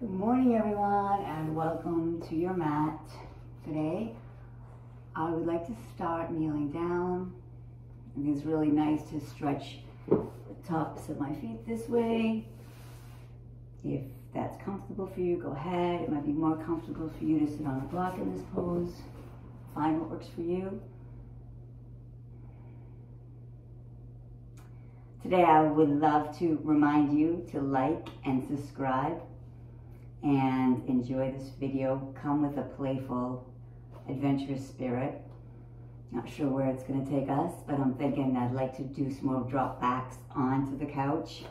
Good morning, everyone, and welcome to your mat. Today, I would like to start kneeling down. I think it's really nice to stretch the tops of my feet this way. If that's comfortable for you, go ahead. It might be more comfortable for you to sit on a block in this pose. Find what works for you. Today, I would love to remind you to like and subscribe and enjoy this video. Come with a playful, adventurous spirit. Not sure where it's going to take us, but I'm thinking I'd like to do some more drop backs onto the couch.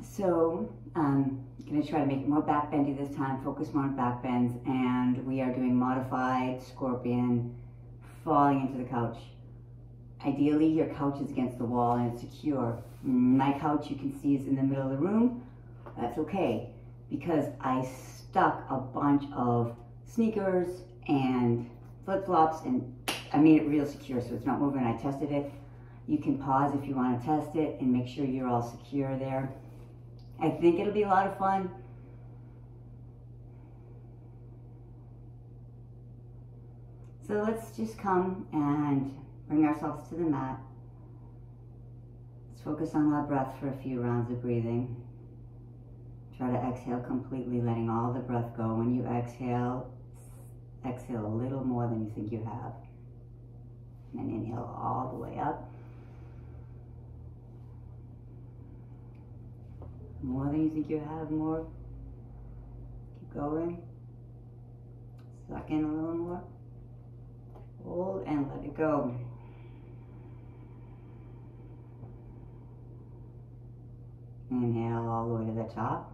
So I'm going to try to make it more back bendy this time, focus more on back bends, and we are doing modified scorpion, falling into the couch. Ideally, your couch is against the wall and it's secure. My couch, you can see, is in the middle of the room. That's okay, because I stuck a bunch of sneakers and flip-flops and I made it real secure so it's not moving. I tested it. You can pause if you want to test it and make sure you're all secure there. I think it'll be a lot of fun. So let's just come and bring ourselves to the mat. Let's focus on our breath for a few rounds of breathing. Try to exhale completely, letting all the breath go. When you exhale, exhale a little more than you think you have. And then inhale all the way up. More than you think you have, more. Keep going. Suck in a little more. Hold and let it go. Inhale all the way to the top.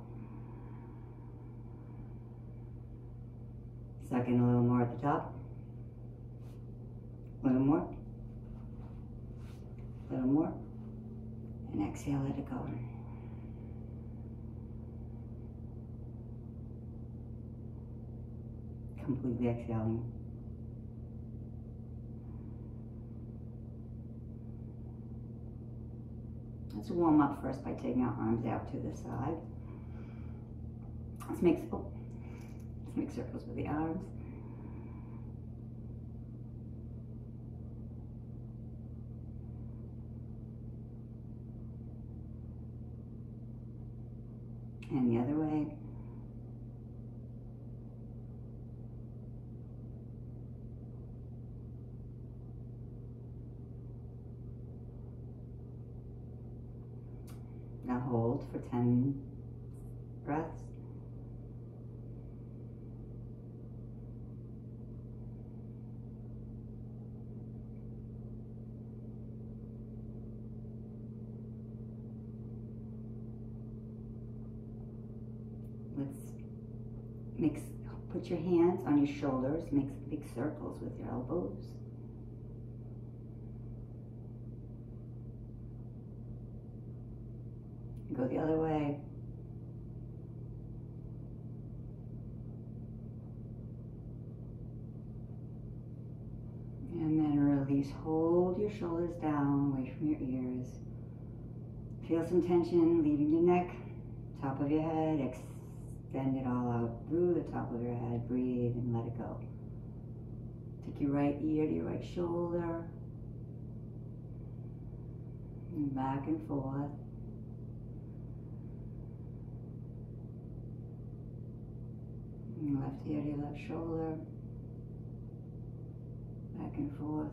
Suck in a little more at the top. A little more. A little more. And exhale, let it go. Completely exhaling. Let's warm up first by taking our arms out to the side. Let's make circles with the arms. And the other way. Now hold for 10 breaths. Put your hands on your shoulders, make some big circles with your elbows. Go the other way. And then release. Hold your shoulders down, away from your ears. Feel some tension leaving your neck, top of your head. Extend it all out through the top of your head. Breathe and let it go. Take your right ear to your right shoulder. And back and forth. And left ear to your left shoulder. Back and forth.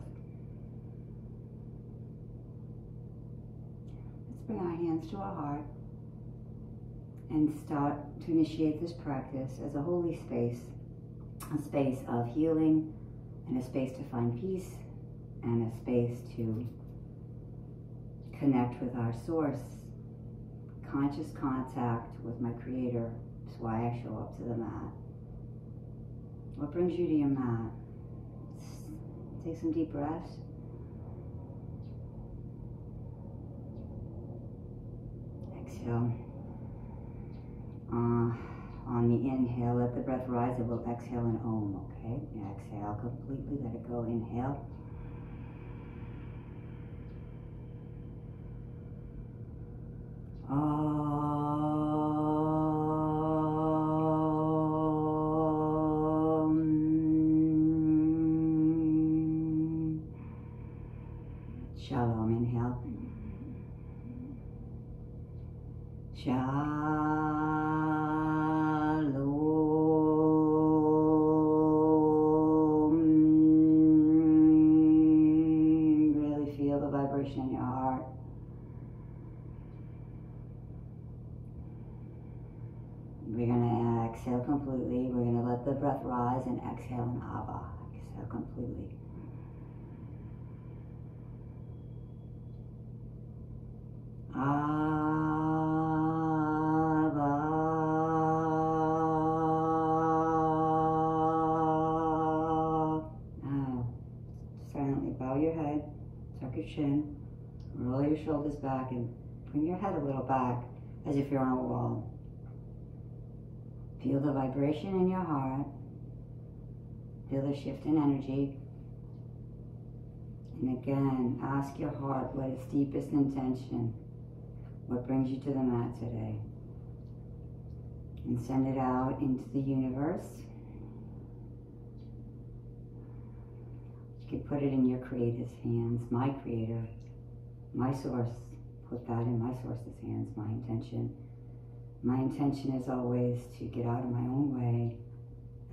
Let's bring our hands to our heart and start to initiate this practice as a holy space, a space of healing and a space to find peace and a space to connect with our source. Conscious contact with my Creator is why I show up to the mat. What brings you to your mat? Take some deep breaths. Exhale. On the inhale, let the breath rise, and we'll exhale an Om, okay? Exhale completely, let it go. Inhale. Om. inhale. Shalom. Really feel the vibration in your heart. We're going to exhale completely. We're going to let the breath rise and exhale in Ava. Exhale completely. Your chin, roll your shoulders back and bring your head a little back as if you're on a wall. Feel the vibration in your heart. Feel the shift in energy. And again, ask your heart what its deepest intention, what brings you to the mat today. And send it out into the universe. You can put it in your Creator's hands, my Creator, my source. Put that in my source's hands, my intention. My intention is always to get out of my own way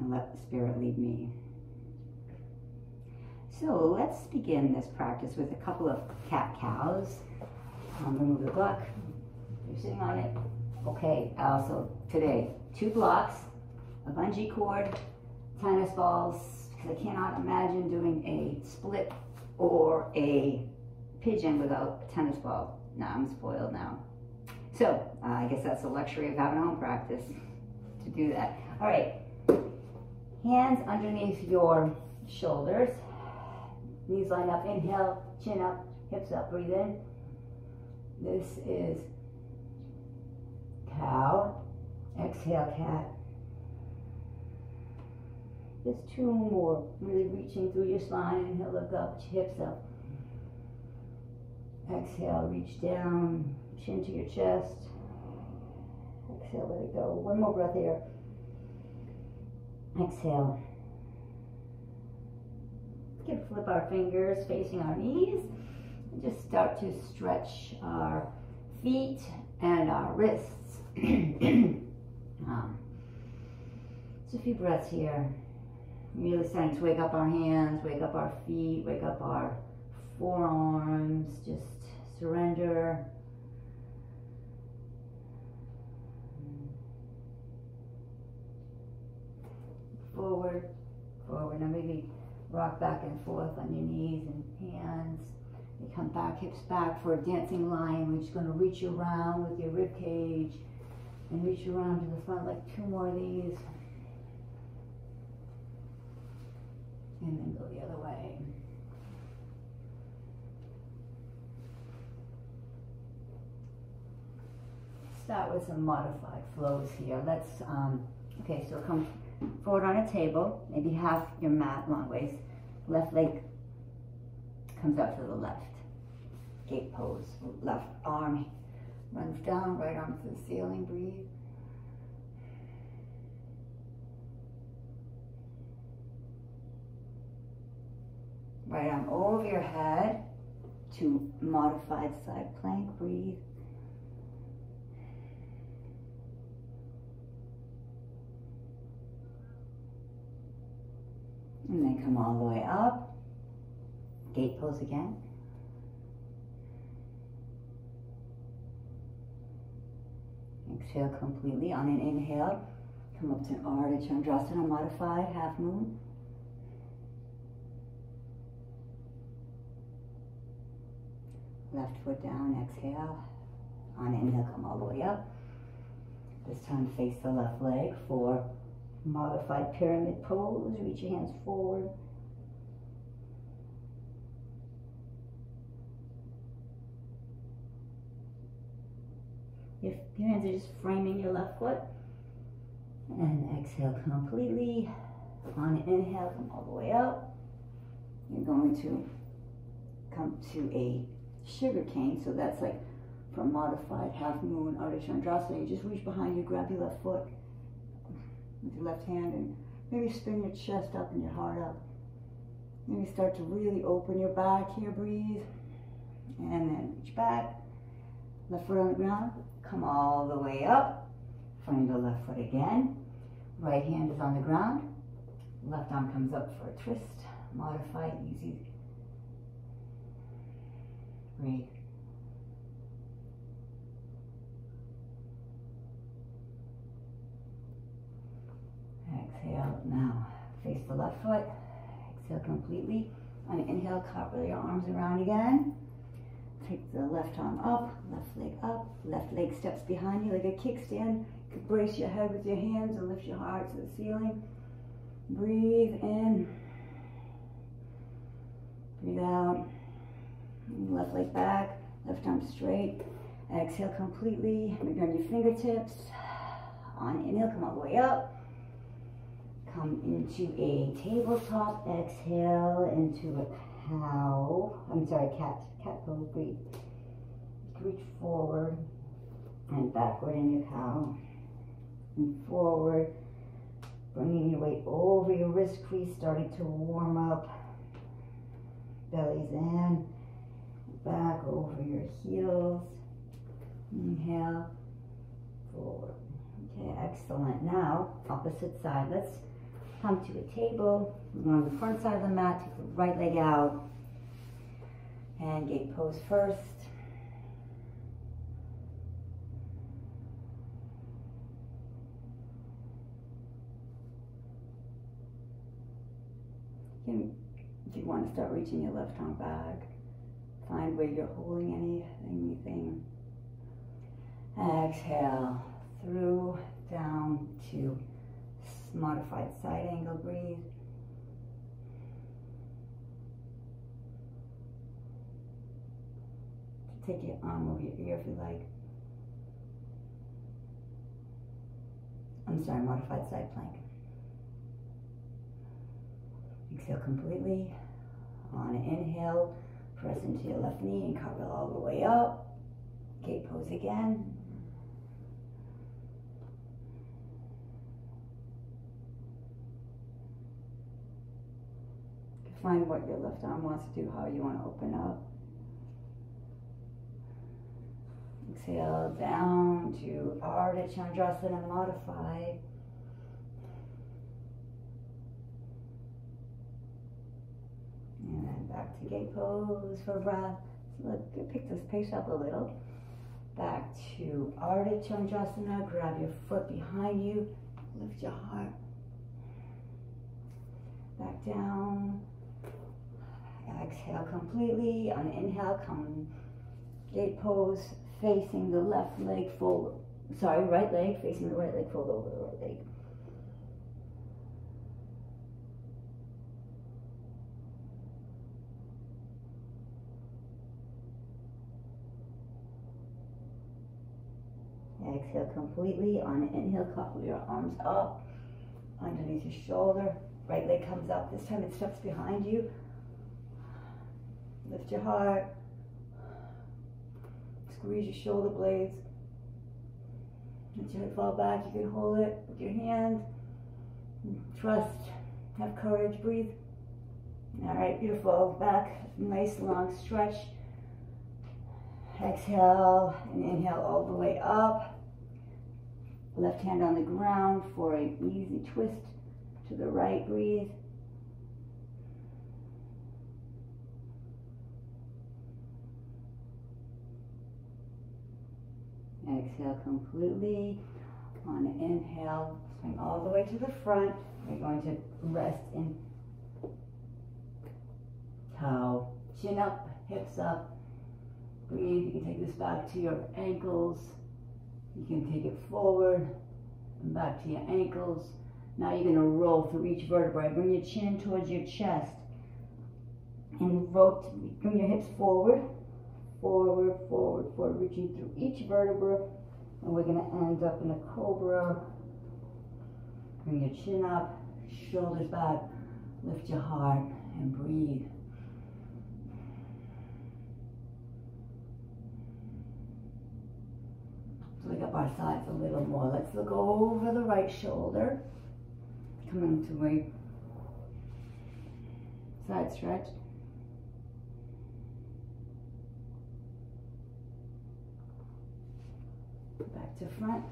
and let the Spirit lead me. So let's begin this practice with a couple of cat-cows. Remove the block. You're sitting on it. Okay, also today, 2 blocks, a bungee cord, tennis balls, because I cannot imagine doing a split or a pigeon without a tennis ball. Nah, I'm spoiled now. So, I guess that's the luxury of having home practice to do that. All right, hands underneath your shoulders. Knees lined up, inhale, chin up, hips up, breathe in. This is cow, exhale cat. Just 2 more, really reaching through your spine. Inhale, look up, hips up. Exhale, reach down, chin to your chest. Exhale, let it go. 1 more breath here. Exhale. We can flip our fingers facing our knees and just start to stretch our feet and our wrists. Just a few breaths here. Really starting to wake up our hands, wake up our feet, wake up our forearms. Just surrender. Forward, forward. Now maybe rock back and forth on your knees and hands. You come back, hips back for a dancing lion. We're just going to reach around with your rib cage and reach around to the front, like 2 more of these. And then go the other way. Start with some modified flows here. Let's, okay, so come forward on a table, maybe half your mat, long waist. Left leg comes up to the left. Gate pose. Left arm runs down, right arm to the ceiling. Breathe. Right arm over your head to modified side plank. Breathe. And then come all the way up. Gate pose again. Exhale completely. On an inhale, come up to Ardha Chandrasana, modified half moon. Left foot down, exhale. On inhale, come all the way up. This time face the left leg for modified pyramid pose. Reach your hands forward. If your hands are just framing your left foot. And exhale completely. On an inhale, come all the way up. You're going to come to a sugar cane, so that's like from modified half moon, Ardha Chandrasana. You just reach behind you, grab your left foot with your left hand, and maybe spin your chest up and your heart up. Maybe start to really open your back here. Breathe. And then reach back. Left foot on the ground. Come all the way up. Find the left foot again. Right hand is on the ground. Left arm comes up for a twist. Modify, easy. Breathe. Exhale. Now face the left foot. Exhale completely. On an inhale, cartwheel your arms around again. Take the left arm up, left leg steps behind you like a kickstand. You could brace your head with your hands and lift your heart to the ceiling. Breathe in. Breathe out. Left leg back, left arm straight. Exhale completely. Maybe on your fingertips. On inhale, come all the way up. Come into a tabletop. Exhale into a cat pose. Breathe. Reach forward and backward in your cow. And forward. Bringing your weight over your wrist crease, starting to warm up. Bellies in. Back over your heels. Inhale. Forward. Okay, excellent. Now, opposite side. Let's come to a table. We're on the front side of the mat. Take the right leg out. And gate pose first. If you want to start reaching your left arm back, find where you're holding anything. Exhale through, down to modified side angle. Breathe. Take your arm over your ear if you like. I'm sorry, modified side plank. Exhale completely. On an inhale, press into your left knee and cartwheel all the way up. Gate pose again. Find what your left arm wants to do, how you want to open up. Exhale down to Ardha Chandrasana modified. And then back to gate pose for breath. So let's pick this pace up a little. Back to Ardha Chandrasana. Grab your foot behind you. Lift your heart. Back down. Exhale completely. On inhale, come gate pose, facing the left leg forward. Sorry, right leg facing the right leg, fold over the right leg. Exhale completely. On an inhale, cartwheel your arms up underneath your shoulder. Right leg comes up. This time it steps behind you. Lift your heart. Squeeze your shoulder blades. Let your head fall back. You can hold it with your hand. Trust. Have courage. Breathe. All right, beautiful. Back, nice long stretch. Exhale and inhale all the way up. Left hand on the ground for an easy twist to the right. Breathe. Exhale completely. On an inhale, swing all the way to the front. We're going to rest in cow. Chin up, hips up. Breathe. You can take this back to your ankles. You can take it forward and back to your ankles. Now you're going to roll through each vertebrae. Bring your chin towards your chest. And bring your hips forward. Forward, forward, forward, reaching through each vertebra, and we're going to end up in a cobra. Bring your chin up, shoulders back, lift your heart, and breathe. So look up our sides a little more. Let's look over the right shoulder. Come into a side stretch. Back to front.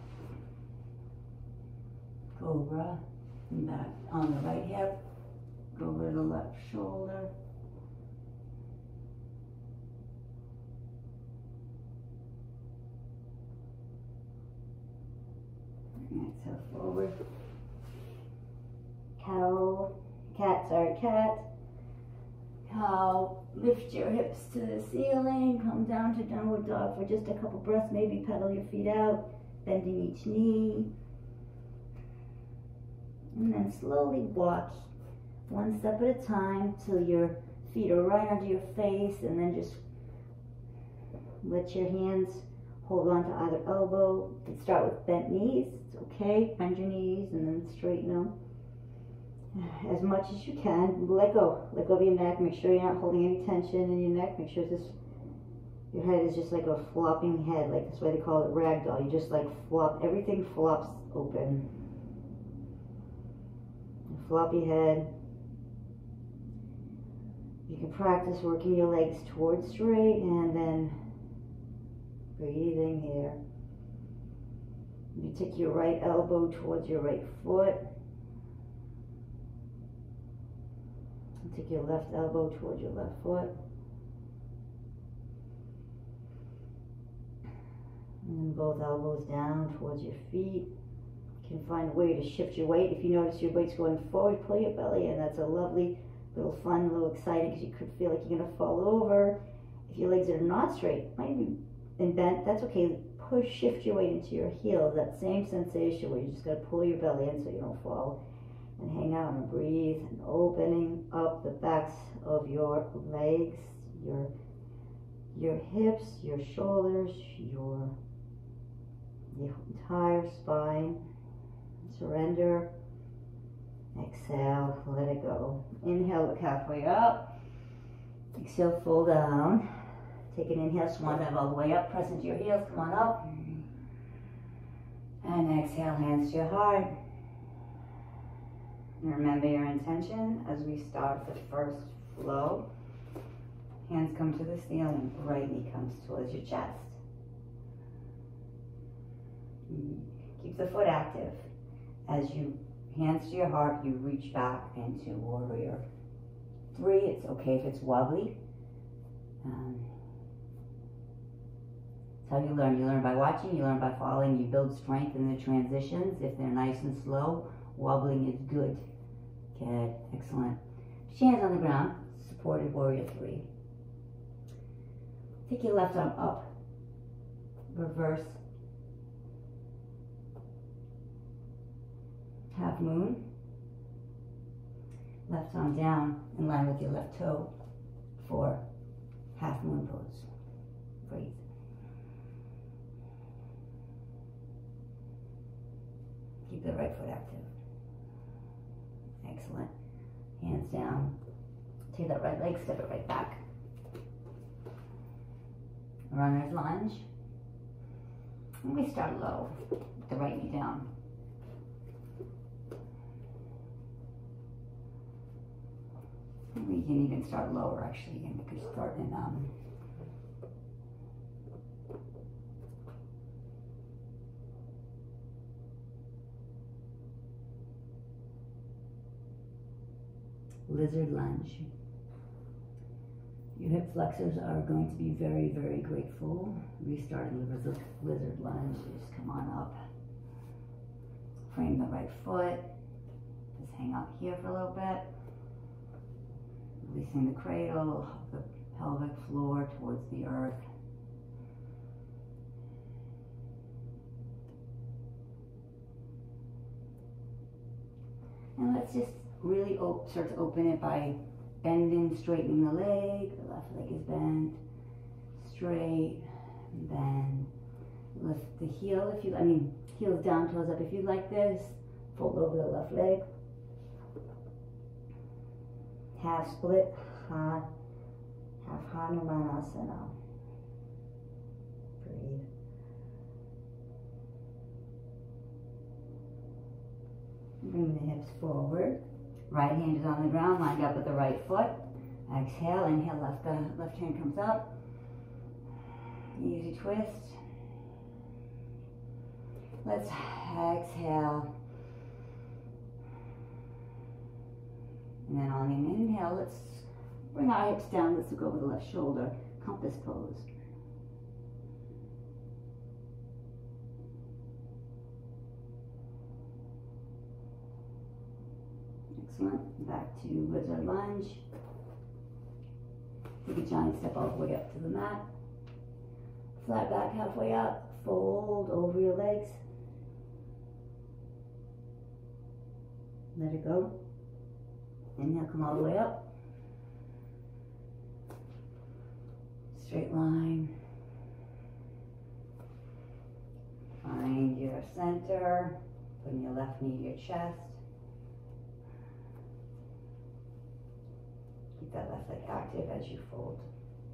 Cobra. And back on the right hip. Go over the left shoulder. Exhale forward. Cat. Cow. Lift your hips to the ceiling. Come down to downward dog for just a couple breaths. Maybe pedal your feet out, bending each knee. And then slowly walk one step at a time till your feet are right under your face, and then just let your hands hold on to either elbow. You can start with bent knees. It's okay. Bend your knees and then straighten them as much as you can. Let go of your neck. Make sure you're not holding any tension in your neck. Make sure your head is just like a flopping head, like that's why they call it ragdoll. You just like flop, everything flops open. Floppy head. You can practice working your legs towards straight and then breathing here. You take your right elbow towards your right foot. Take your left elbow towards your left foot. And then both elbows down towards your feet. You can find a way to shift your weight. If you notice your weight's going forward, pull your belly in. That's a lovely, little fun, little exciting, because you could feel like you're going to fall over. If your legs are not straight, might be and bent, that's okay. Shift your weight into your heels. That same sensation where you just got to pull your belly in so you don't fall. And hang out and breathe, and opening up the backs of your legs, your hips, your shoulders, your entire spine. Surrender. Exhale, let it go. Inhale, look halfway up. Exhale, fold down. Take an inhale, swan dive all the way up. Press into your heels, come on up. And exhale, hands to your heart. And remember your intention as we start the first flow. Hands come to the ceiling. Right knee comes towards your chest. Keep the foot active. As you hands to your heart, you reach back into warrior 3. It's okay if it's wobbly. It's how you learn. You learn by watching, you learn by following, you build strength in the transitions. If they're nice and slow, wobbling is good. Okay, excellent. Put your hands on the ground, supported warrior 3. Take your left arm up, reverse half moon. Left arm down in line with your left toe for half moon pose. Breathe. Keep the right foot active. Excellent. Hands down. Take that right leg, step it right back. Runner's lunge. And we start low. The right knee down. We can even start lower actually, and we could start in lizard lunge. Your hip flexors are going to be very, very grateful. Restarting the lizard lunge. Just come on up. Frame the right foot. Just hang out here for a little bit. Releasing the cradle, the pelvic floor towards the earth. And let's just really start to open it by bending, straightening the leg. The left leg is bent, straight, bend. Lift the heel heels down, toes up. If you like this, fold over the left leg. Half split, half Hanumanasana. Breathe. Bring the hips forward. Right hand is on the ground, lined up with the right foot. Exhale, inhale, left hand comes up. Easy twist. Let's exhale. And then on an inhale, let's bring our hips down. Let's look over the left shoulder, compass pose. Excellent. Back to wizard lunge. Take a giant step all the way up to the mat. Flat back halfway up. Fold over your legs. Let it go. Inhale, come all the way up. Straight line. Find your center. Putting your left knee to your chest. Keep that left leg active as you fold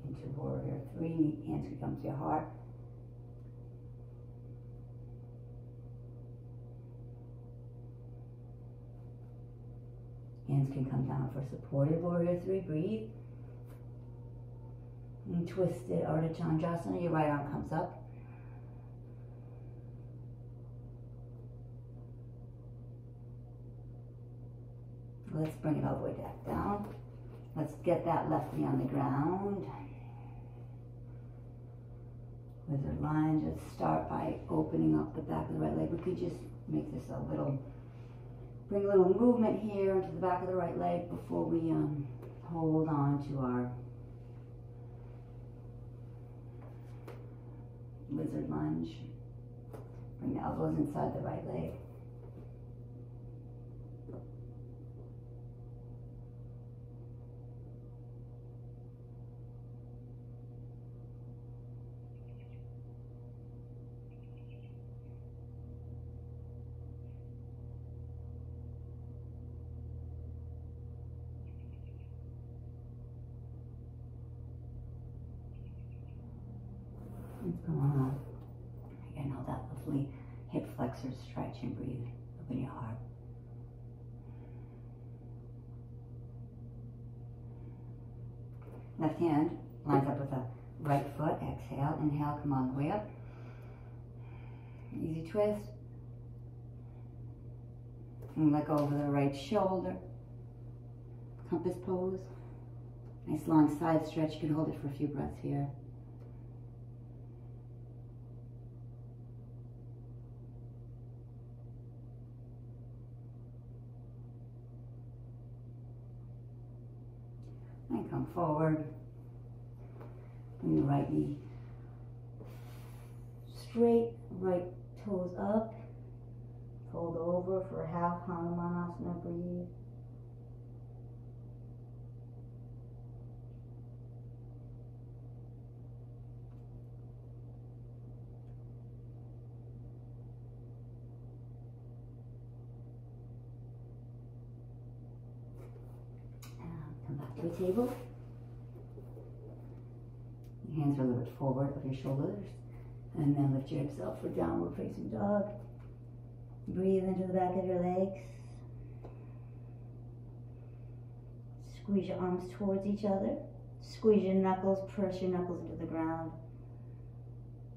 into warrior three. Hands can come to your heart. Hands can come down for supported warrior three. Breathe. And twisted Ardha Chandrasana. Your right arm comes up. Let's bring it all the way back down. Let's get that left knee on the ground. Wizard lunge. Let's start by opening up the back of the right leg. We could just make this a little, bring a little movement here into the back of the right leg before we hold on to our wizard lunge. Bring the elbows inside the right leg. Let's go on. Again, all that lovely hip flexor stretch and breathe. Open your heart. Left hand lines up with the right foot. Exhale. Inhale, come all the way up. Easy twist. And let go over the right shoulder. Compass pose. Nice long side stretch. You can hold it for a few breaths here. And come forward. Bring the right knee straight, right toes up. Fold over for half Hanumanasana. Breathe. Come back to a table. Your hands are a little bit forward of your shoulders. And then lift your hips up for downward facing dog. Breathe into the back of your legs. Squeeze your arms towards each other. Squeeze your knuckles, press your knuckles into the ground.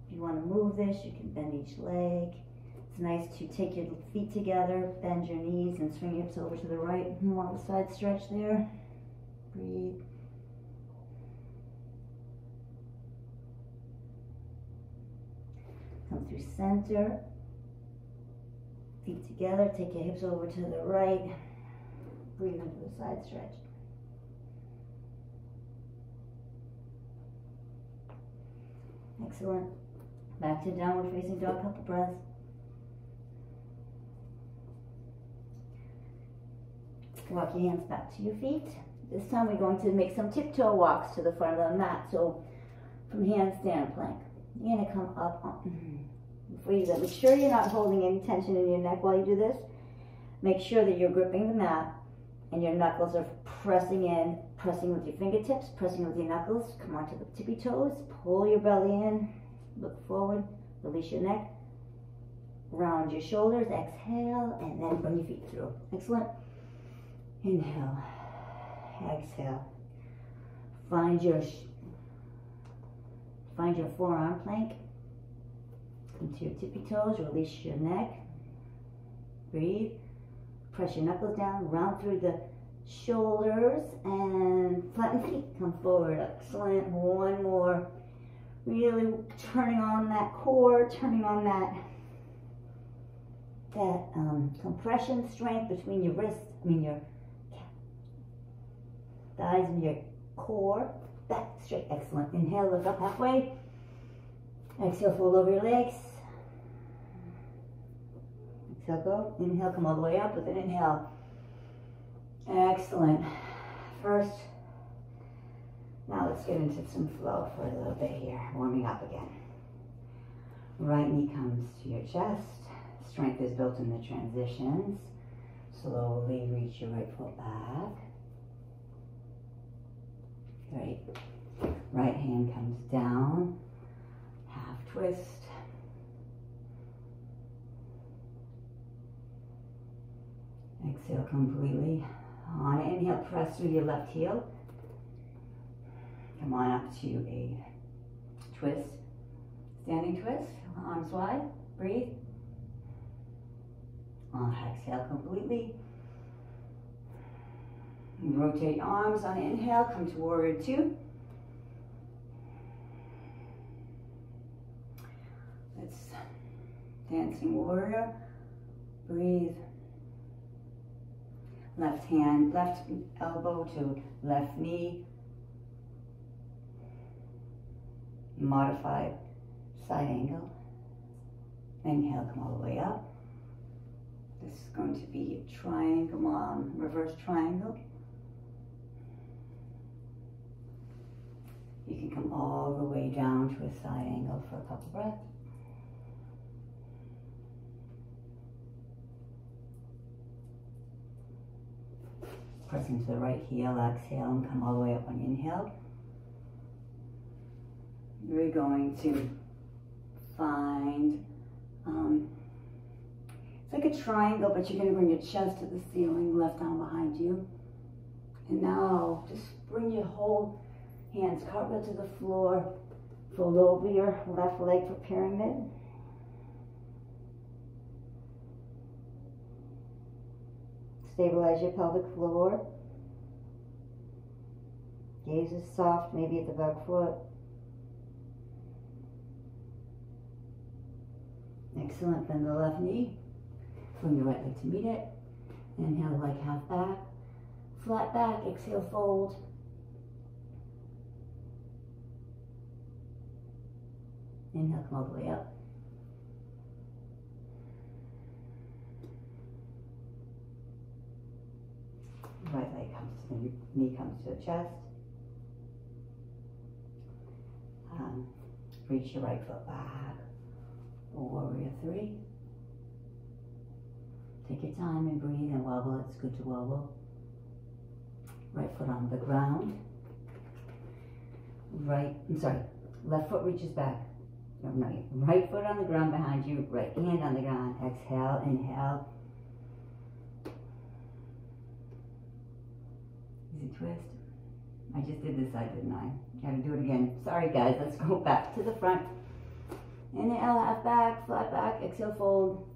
If you want to move this, you can bend each leg. It's nice to take your feet together, bend your knees, and swing your hips over to the right. More of a side stretch there. Breathe. Come through center. Feet together. Take your hips over to the right. Breathe into the side stretch. Excellent. Back to downward facing dog. Couple breaths. Walk your hands back to your feet. This time we're going to make some tiptoe walks to the front of the mat. So from handstand plank, you're going to come up. Breathe. Make sure you're not holding any tension in your neck while you do this. Make sure that you're gripping the mat and your knuckles are pressing in, pressing with your fingertips, pressing with your knuckles. Come onto the tippy toes. Pull your belly in. Look forward. Release your neck. Round your shoulders. Exhale. And then bring your feet through. Excellent. Inhale. Exhale. Find your forearm plank. Come to your tippy toes, release your neck. Breathe. Press your knuckles down, round through the shoulders, and flatten feet. Come forward. Excellent. One more. Really turning on that core, turning on that compression strength between your wrists, your thighs and your core. Back straight. Excellent. Inhale, look up halfway. Exhale, fold over your legs. Exhale, go. Inhale, come all the way up with an inhale. Excellent. First, now let's get into some flow for a little bit here. Warming up again. Right knee comes to your chest. Strength is built in the transitions. Slowly reach your right foot back. Great. Right hand comes down. Half twist. Exhale completely. On inhale, press through your left heel. Come on up to a twist. Standing twist. Arms wide. Breathe. Exhale completely. Rotate arms on inhale. Come to warrior two. Let's dancing warrior. Breathe. Left hand, left elbow to left knee. Modified side angle. Inhale, come all the way up. This is going to be a triangle, reverse triangle. You can come all the way down to a side angle for a couple breaths. Pressing to the right heel, exhale, and come all the way up on inhale. You're going to find, it's like a triangle, but you're going to bring your chest to the ceiling, left arm behind you. And now just bring your whole hands, cartwheel to the floor, fold over your left leg for pyramid. Stabilize your pelvic floor. Gaze is soft, maybe at the back foot. Excellent. Bend the left knee. Bring the right leg to meet it. Inhale, like half back. Flat back. Exhale, fold. Inhale, come all the way up. Right leg comes to the knee, comes to the chest. Reach your right foot back. Warrior three. Take your time and breathe and wobble. It's good to wobble. Right foot on the ground. Left foot reaches back. Right foot on the ground behind you. Right hand on the ground. Exhale, inhale. Easy twist. I just did this side, didn't I? Gotta do it again. Sorry guys, let's go back to the front. Inhale, half back, flat back, exhale, fold.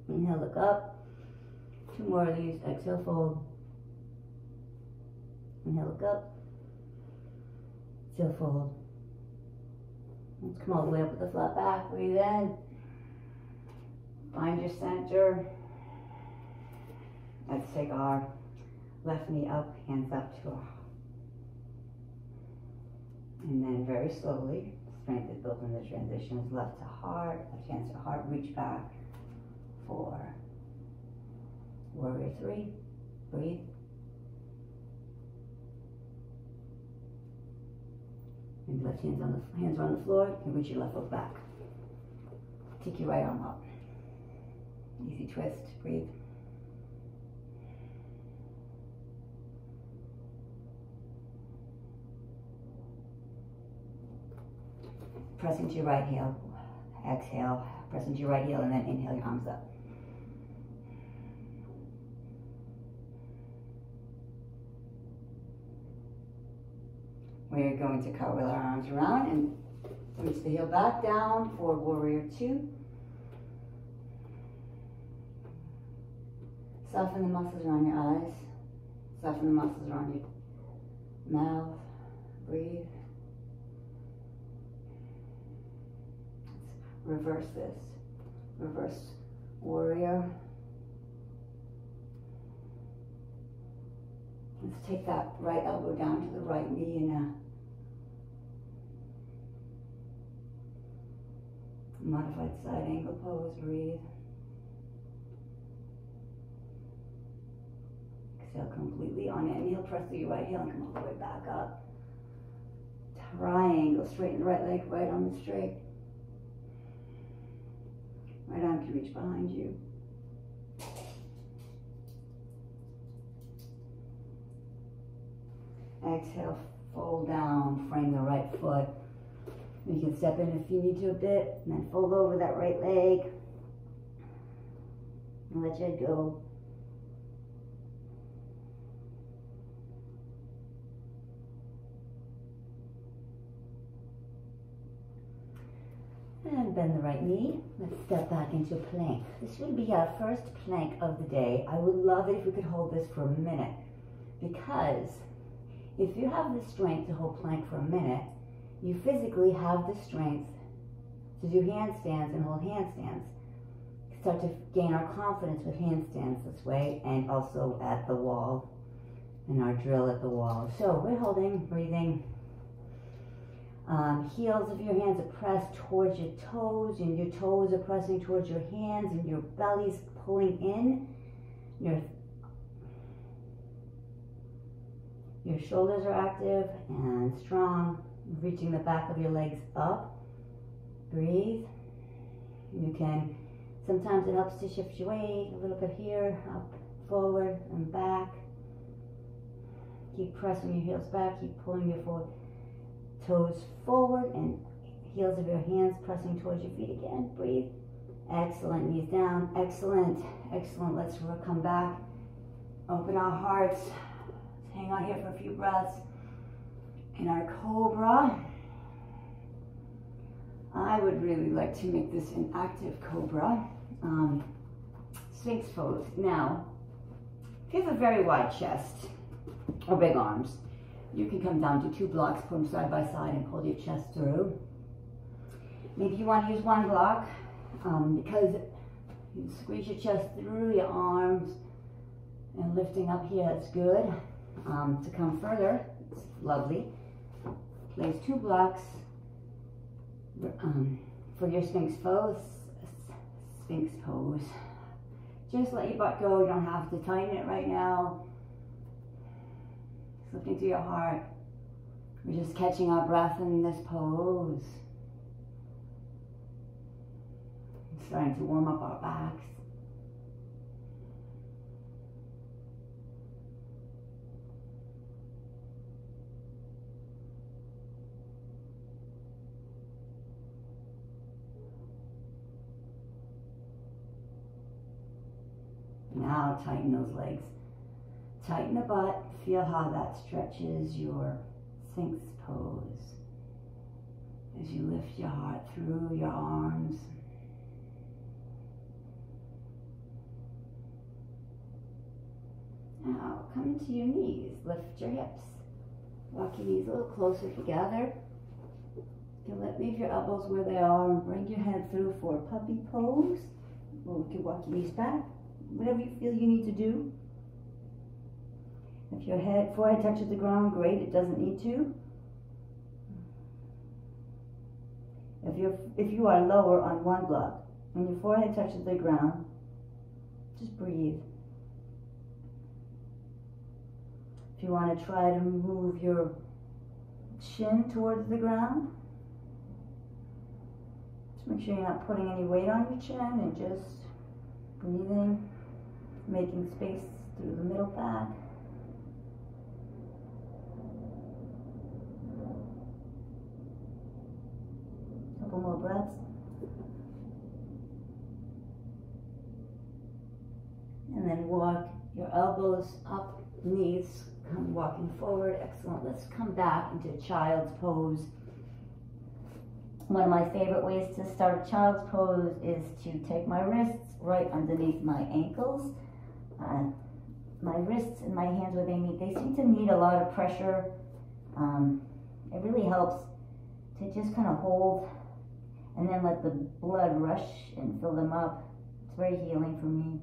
Inhale, look up. Two more of these, exhale, fold. Inhale, look up. Exhale, fold. Let's come all the way up with the flat back, breathe in. Find your center. Let's take our left knee up, hands up to our, and then very slowly, strength is built in the transitions, left to heart, left hand to heart, reach back for warrior three, breathe. And left hands are on the floor, and reach your left foot back. Take your right arm up. Easy twist, breathe. Press into your right heel, exhale, press into your right heel, and then inhale your arms up. we're going to cartwheel our arms around and reach the heel back down for warrior two. Soften the muscles around your eyes. Soften the muscles around your mouth. Breathe. Let's reverse this. Reverse warrior. Let's take that right elbow down to the right knee in a modified side angle pose. Breathe. Exhale completely. On inhale, press through your right heel and come all the way back up. Triangle. Straighten the right leg, right arm is straight. Right arm can reach behind you. Exhale, fold down, frame the right foot. You can step in if you need to a bit, and then fold over that right leg. And let your head go. And bend the right knee. Let's step back into plank. This will be our first plank of the day. I would love it if we could hold this for a minute, because if you have the strength to hold plank for a minute, you physically have the strength to do handstands and hold handstands. Start to gain our confidence with handstands this way, and also at the wall, and our drill at the wall. So we're holding, breathing. Heels of your hands are pressed towards your toes, and your toes are pressing towards your hands, and your belly's pulling in. Your shoulders are active and strong, reaching the back of your legs up. Breathe. You can, sometimes it helps to shift your weight a little bit here, up, forward, and back. Keep pressing your heels back, keep pulling your toes forward, and heels of your hands pressing towards your feet again. Breathe. Excellent. Knees down. Excellent. Excellent. Let's come back. Open our hearts. Hang on here for a few breaths. In our cobra, I would really like to make this an active cobra. Sphinx pose. Now, if you have a very wide chest or big arms, you can come down to 2 blocks, put them side by side, and pull your chest through. Maybe you want to use 1 block because you squeeze your chest through your arms and lifting up here. That's good. To come further, it's lovely. Place 2 blocks for your Sphinx pose. Sphinx pose. Just let your butt go. You don't have to tighten it right now. Just lifting through your heart. We're just catching our breath in this pose. Starting to warm up our backs. Now tighten those legs. Tighten the butt. Feel how that stretches your Sphinx pose. As you lift your heart through your arms. Now come to your knees. Lift your hips. Walk your knees a little closer together. You can let leave your elbows where they are and bring your head through for a puppy pose. Or you can walk your knees back. Whatever you feel you need to do. If your forehead touches the ground, great. It doesn't need to. If you are lower on 1 block, when your forehead touches the ground, just breathe. If you want to try to move your chin towards the ground, just make sure you're not putting any weight on your chin and just breathing. Making space through the middle back. Couple more breaths. And then walk your elbows up, knees come walking forward. Excellent. Let's come back into child's pose. One of my favorite ways to start a child's pose is to take my wrists right underneath my ankles. My wrists and my hands, where they meet, they seem to need a lot of pressure. It really helps to just kind of hold and then let the blood rush and fill them up. It's very healing for me.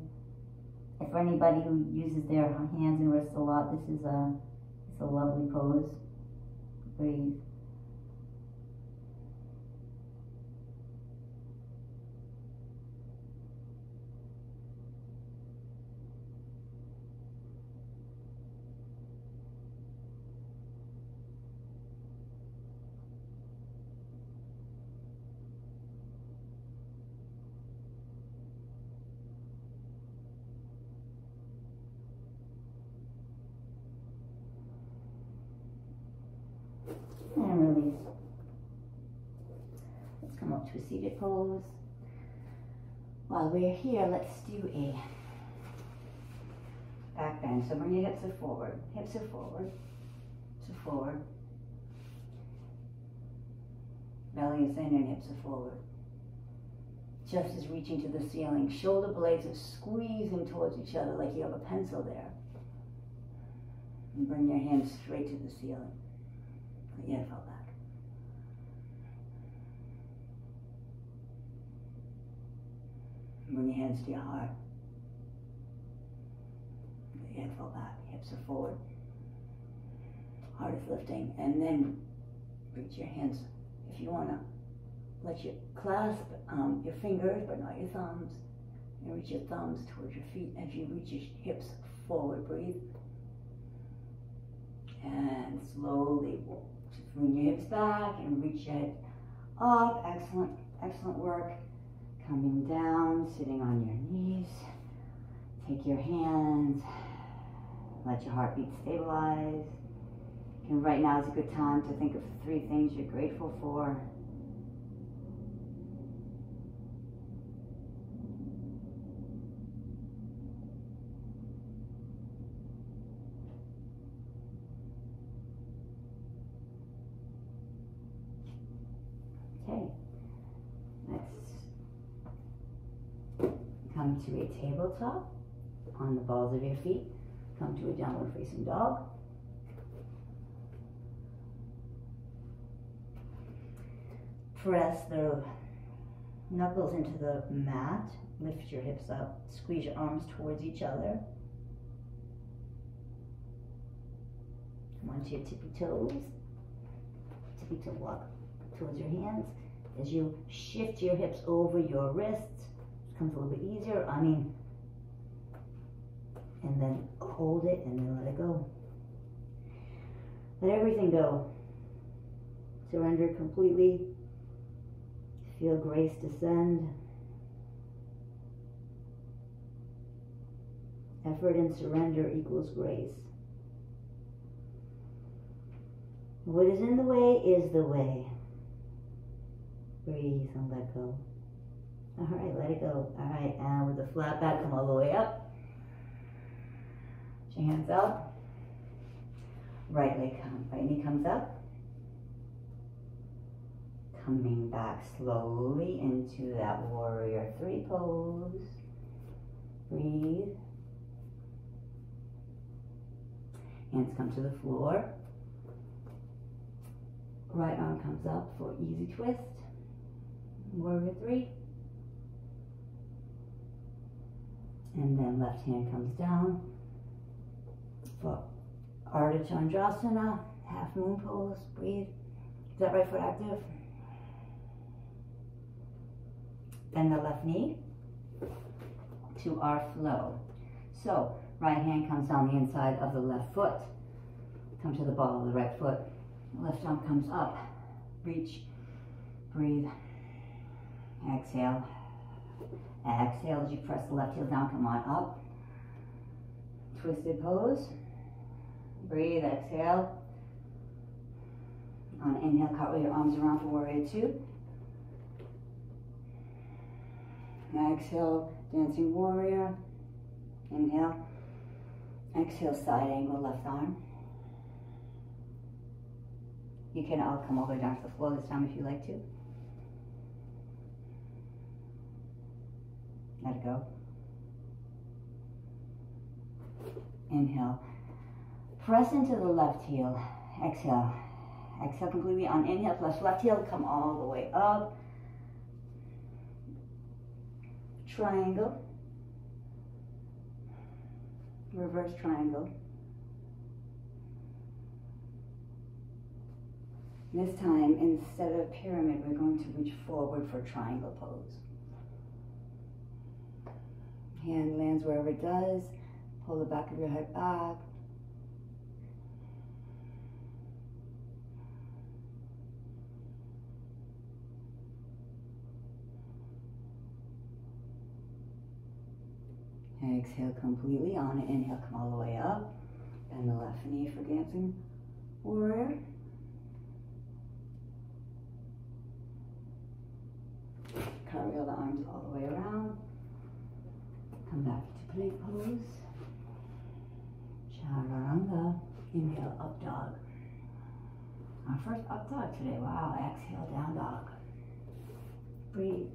And for anybody who uses their hands and wrists a lot, this is a lovely pose. Breathe. And release. Let's come up to a seated pose. While we're here, let's do a back bend. So bring your hips are forward. Hips are forward. Hips are forward. Belly is in and hips are forward. Chest is reaching to the ceiling. Shoulder blades are squeezing towards each other like you have a pencil there. And bring your hands straight to the ceiling. Let your head fall back. Bring your hands to your heart. Let your head fall back. Hips are forward. Heart is lifting. And then reach your hands. If you want to, let you clasp your fingers, but not your thumbs. And reach your thumbs towards your feet as you reach your hips forward. Breathe. And slowly just bring your hips back and reach your head up. Excellent, excellent work. Coming down, sitting on your knees. Take your hands. Let your heartbeat stabilize. And right now is a good time to think of 3 things you're grateful for. Okay, let's come to a tabletop on the balls of your feet. Come to a downward facing dog. Press the knuckles into the mat. Lift your hips up. Squeeze your arms towards each other. Come onto your tippy toes. Tippy toe walk towards your hands. As you shift your hips over your wrists, it becomes a little bit easier. And then hold it and then let it go. Let everything go. Surrender completely. Feel grace descend. Effort and surrender equals grace. What is in the way is the way. Breathe and let go. All right, let it go. All right, and with the flat back, come all the way up. Put your hands out. Right knee comes up. Coming back slowly into that warrior 3 pose. Breathe. Hands come to the floor. Right arm comes up for easy twist. Warrior 3. And then left hand comes down for Ardha Chandrasana, half moon pose. Breathe. Is that right foot active? Then the left knee to our flow. So right hand comes down the inside of the left foot. Come to the ball of the right foot. Left arm comes up. Reach. Breathe. Exhale. Exhale as you press the left heel down. Come on up. Twisted pose. Breathe. Exhale. On inhale, cartwheel your arms around for warrior 2. Exhale, dancing warrior. Inhale. Exhale, side angle left arm. You can all come all the way down to the floor this time if you like to. Let it go. Inhale. Press into the left heel. Exhale. Exhale completely on inhale. Plus left heel, come all the way up. Triangle. Reverse triangle. This time, instead of pyramid, we're going to reach forward for triangle pose. Hand lands wherever it does. Pull the back of your head back. Exhale completely on it. Inhale, come all the way up. Bend the left knee for dancing warrior. Carry all the arms all the way around. Come back to plank pose. Chaturanga. Inhale, up dog. Our first up dog today. Wow. Exhale, down dog. Breathe.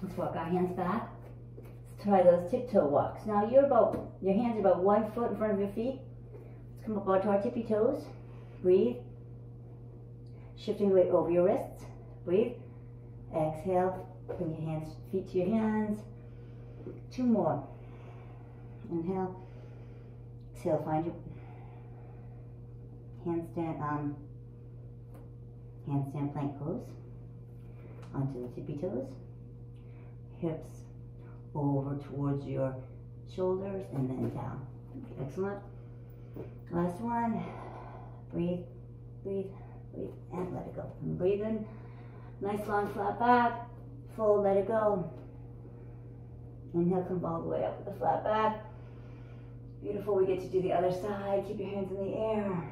Let's walk our hands back. Let's try those tiptoe walks. Now your hands are about 1 foot in front of your feet. Let's come up onto our tippy toes. Breathe. Shifting weight over your wrists. Breathe. Exhale. Bring your feet to your hands. 2 more. Inhale. Exhale. Find your handstand plank pose. Onto the tippy toes. Hips over towards your shoulders and then down. Excellent. Last one. Breathe, breathe, breathe, and let it go. And breathe in. Nice long flat back. Fold, let it go. Inhale, come all the way up with the flat back. Beautiful. We get to do the other side. Keep your hands in the air.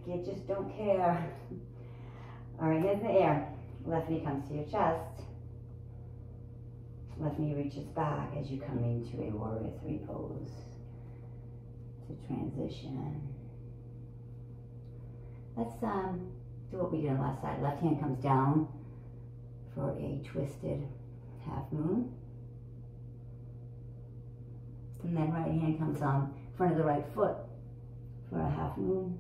You just don't care. All right, hands in the air. Left knee comes to your chest. Left knee reaches back as you come into a warrior 3 pose to transition. Let's do what we did on the last side. Left hand comes down for a twisted half moon. And then right hand comes on front of the right foot for a half moon.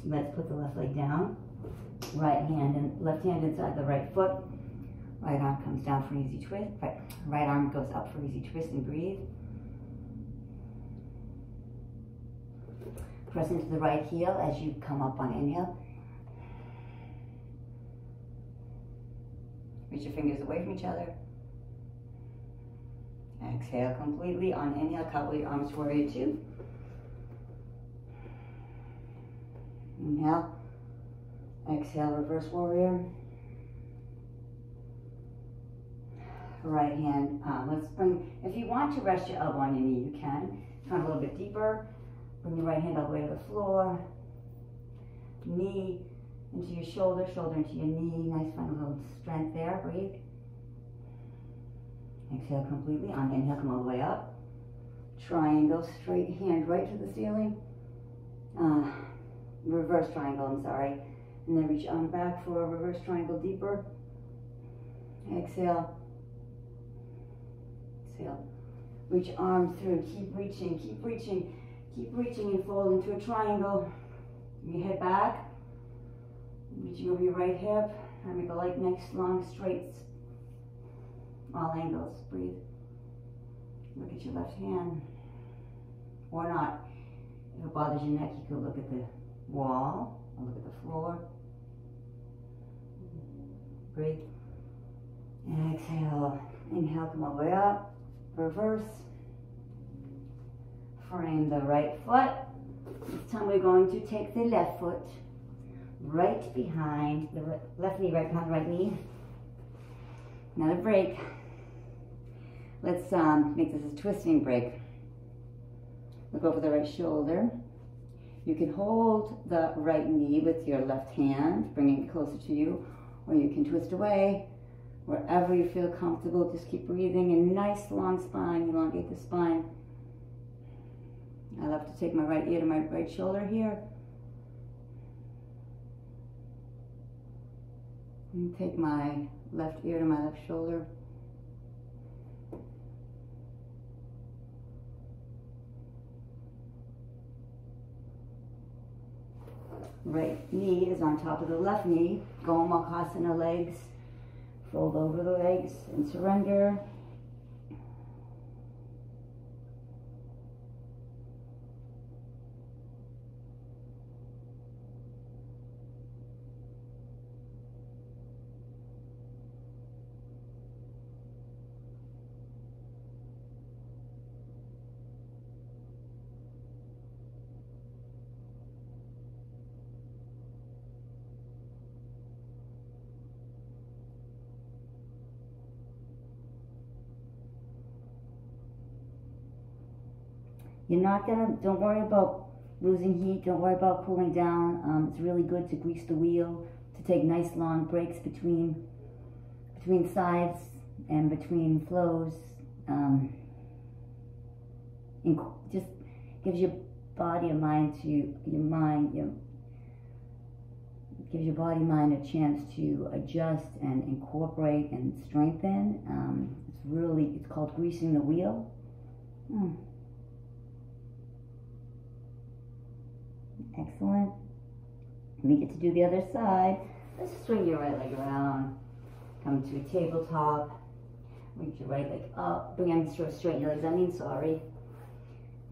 Let's put the left leg down. Right hand and left hand inside the right foot. Right arm comes down for easy twist. Right arm goes up for easy twist and breathe. Press into the right heel as you come up on inhale. Reach your fingers away from each other. Exhale completely on inhale. Couple your arms, warrior 2. Inhale. Exhale, reverse warrior. Right hand, let's bring, if you want to rest your elbow on your knee, you can. Come a little bit deeper. Bring your right hand all the way to the floor. Knee into your shoulder, shoulder into your knee. Nice, find a little strength there. Breathe. Exhale completely. On inhale, come all the way up. Triangle, straight hand right to the ceiling. Reverse triangle, I'm sorry. And then reach arm back for a reverse triangle deeper. Exhale. Exhale. Reach arm through. Keep reaching, keep reaching, keep reaching and fold into a triangle. Your head back. Reaching over your right hip. And make a light, nice, long, straights. All angles. Breathe. Look at your left hand. Or not. If it bothers your neck, you can look at the wall or look at the floor. Breathe. And exhale. Inhale, come all the way up. Reverse. Frame the right foot. This time we're going to take the left foot right behind the left knee, right behind the right knee. Another break. Let's make this a twisting break. Look over the right shoulder. You can hold the right knee with your left hand, bringing it closer to you, or you can twist away. Wherever you feel comfortable, just keep breathing. A nice long spine, elongate the spine. I love to take my right ear to my right shoulder here. And take my left ear to my left shoulder. Right knee is on top of the left knee. Gomukhasana legs. Fold over the legs and surrender. Don't worry about losing heat, don't worry about cooling down. It's really good to grease the wheel, to take nice long breaks between sides and between flows. Just gives your body gives your body mind a chance to adjust and incorporate and strengthen. It's called greasing the wheel. Excellent. We get to do the other side. Let's swing your right leg around. Come to a tabletop. Reach your right leg up. Straighten your legs,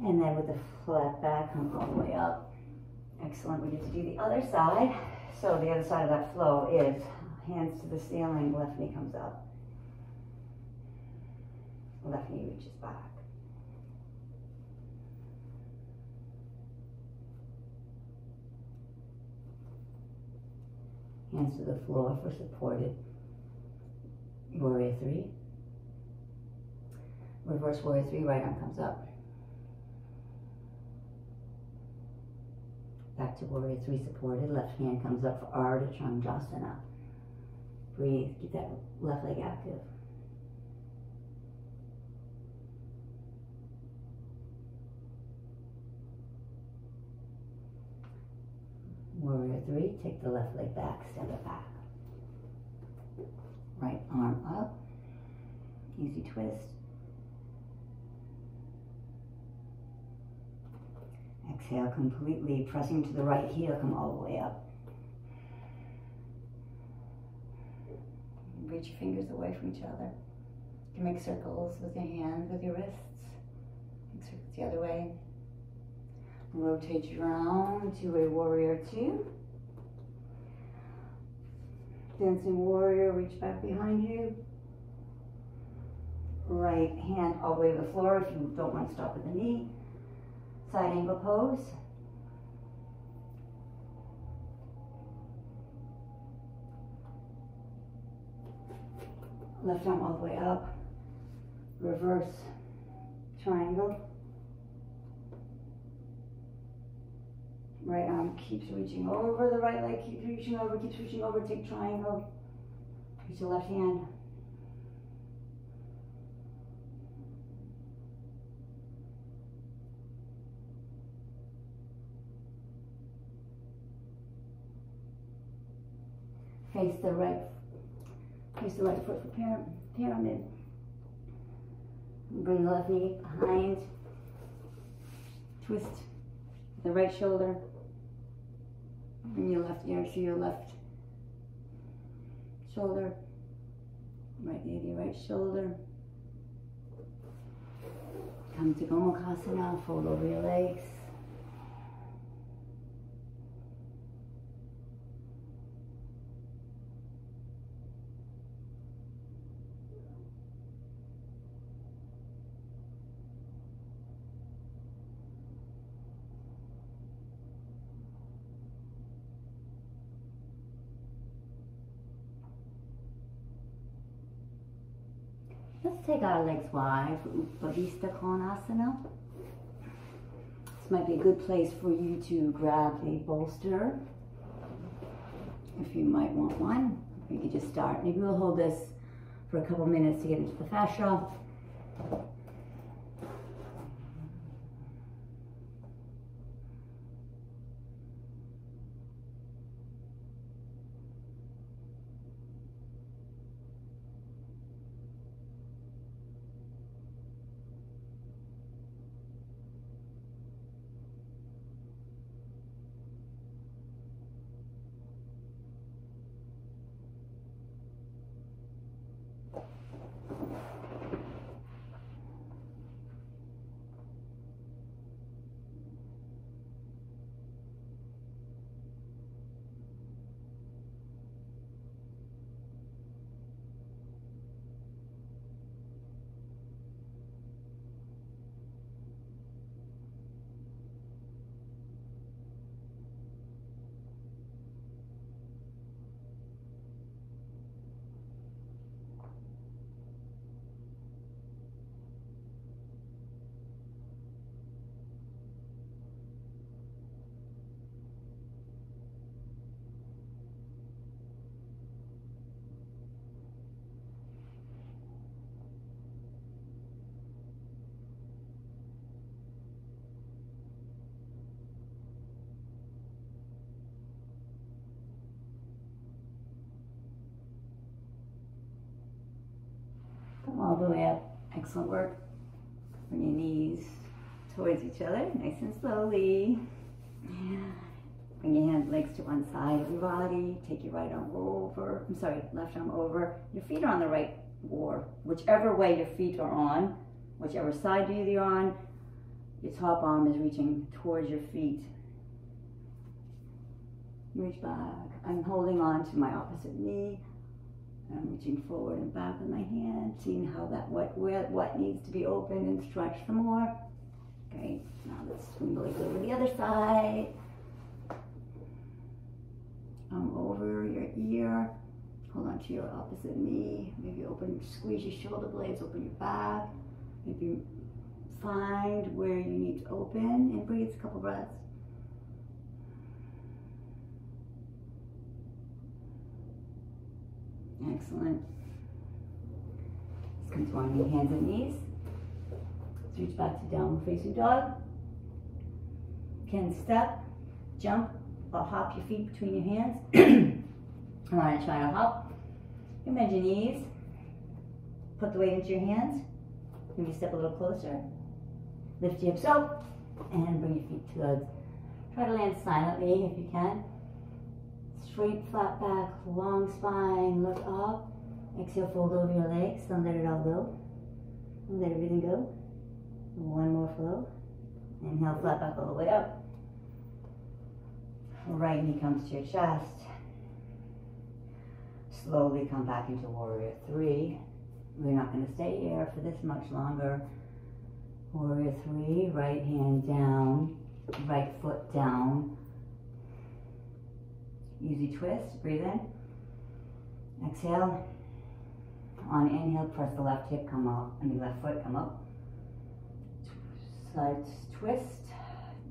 And then with the flat back, come all the way up. Excellent. We get to do the other side. So the other side of that flow is hands to the ceiling, left knee comes up. Left knee reaches back. Hands to the floor for supported warrior 3. Reverse warrior 3, right arm comes up. Back to warrior 3 supported, left hand comes up for Ardha Chandrasana. Breathe, keep that left leg active. Warrior 3, take the left leg back, step it back. Right arm up, easy twist. Exhale completely, pressing to the right heel, come all the way up. Reach your fingers away from each other. You can make circles with your hands, with your wrists. Make circles the other way. Rotate around to a warrior 2. Dancing warrior, reach back behind you. Right hand all the way to the floor if you don't want to stop at the knee. Side angle pose. Left arm all the way up. Reverse triangle. Right arm keeps reaching over, the right leg keeps reaching over, take triangle. Reach the left hand. Face the right foot for pyramid. Bring the left knee behind. Twist the right shoulder. Bring your left ear to your left shoulder. Right knee to your right shoulder. Come to Gomukhasana, fold over your legs. Let's take our legs wide for Upavista Konasana. This might be a good place for you to grab a bolster if you might want one. You could just start. Maybe we'll hold this for a couple minutes to get into the fascia. Come all the way up. Excellent work. Bring your knees towards each other, nice and slowly. Bring your hands, legs to one side of your body. Take your right arm over. I'm sorry, left arm over. Your feet are on the right, or whichever way your feet are on, whichever side you're on, your top arm is reaching towards your feet. Reach back. I'm holding on to my opposite knee. I'm reaching forward and back with my hand, seeing how that what needs to be opened and stretched some more. Okay, now let's swing the legs over the other side. Over your ear. Hold on to your opposite knee. Maybe squeeze your shoulder blades, open your back. Maybe find where you need to open and breathe a couple breaths. Excellent. Let's come to our hands and knees. Let's reach back to downward facing dog. You can step, jump, or hop your feet between your hands. I want to try to hop. You bend your knees. Put the weight into your hands. Maybe step a little closer. Lift your hips up and bring your feet towards. Try to land silently if you can. Straight, flat back, long spine, look up. Exhale, fold over your legs, don't let it all go. Don't let everything go. One more flow. Inhale, flat back all the way up. Right knee comes to your chest. Slowly come back into warrior three. We're not going to stay here for this much longer. Warrior three, right hand down, right foot down. Easy twist, breathe in. Exhale. On inhale, press the left hip come up, left foot come up. Side twist.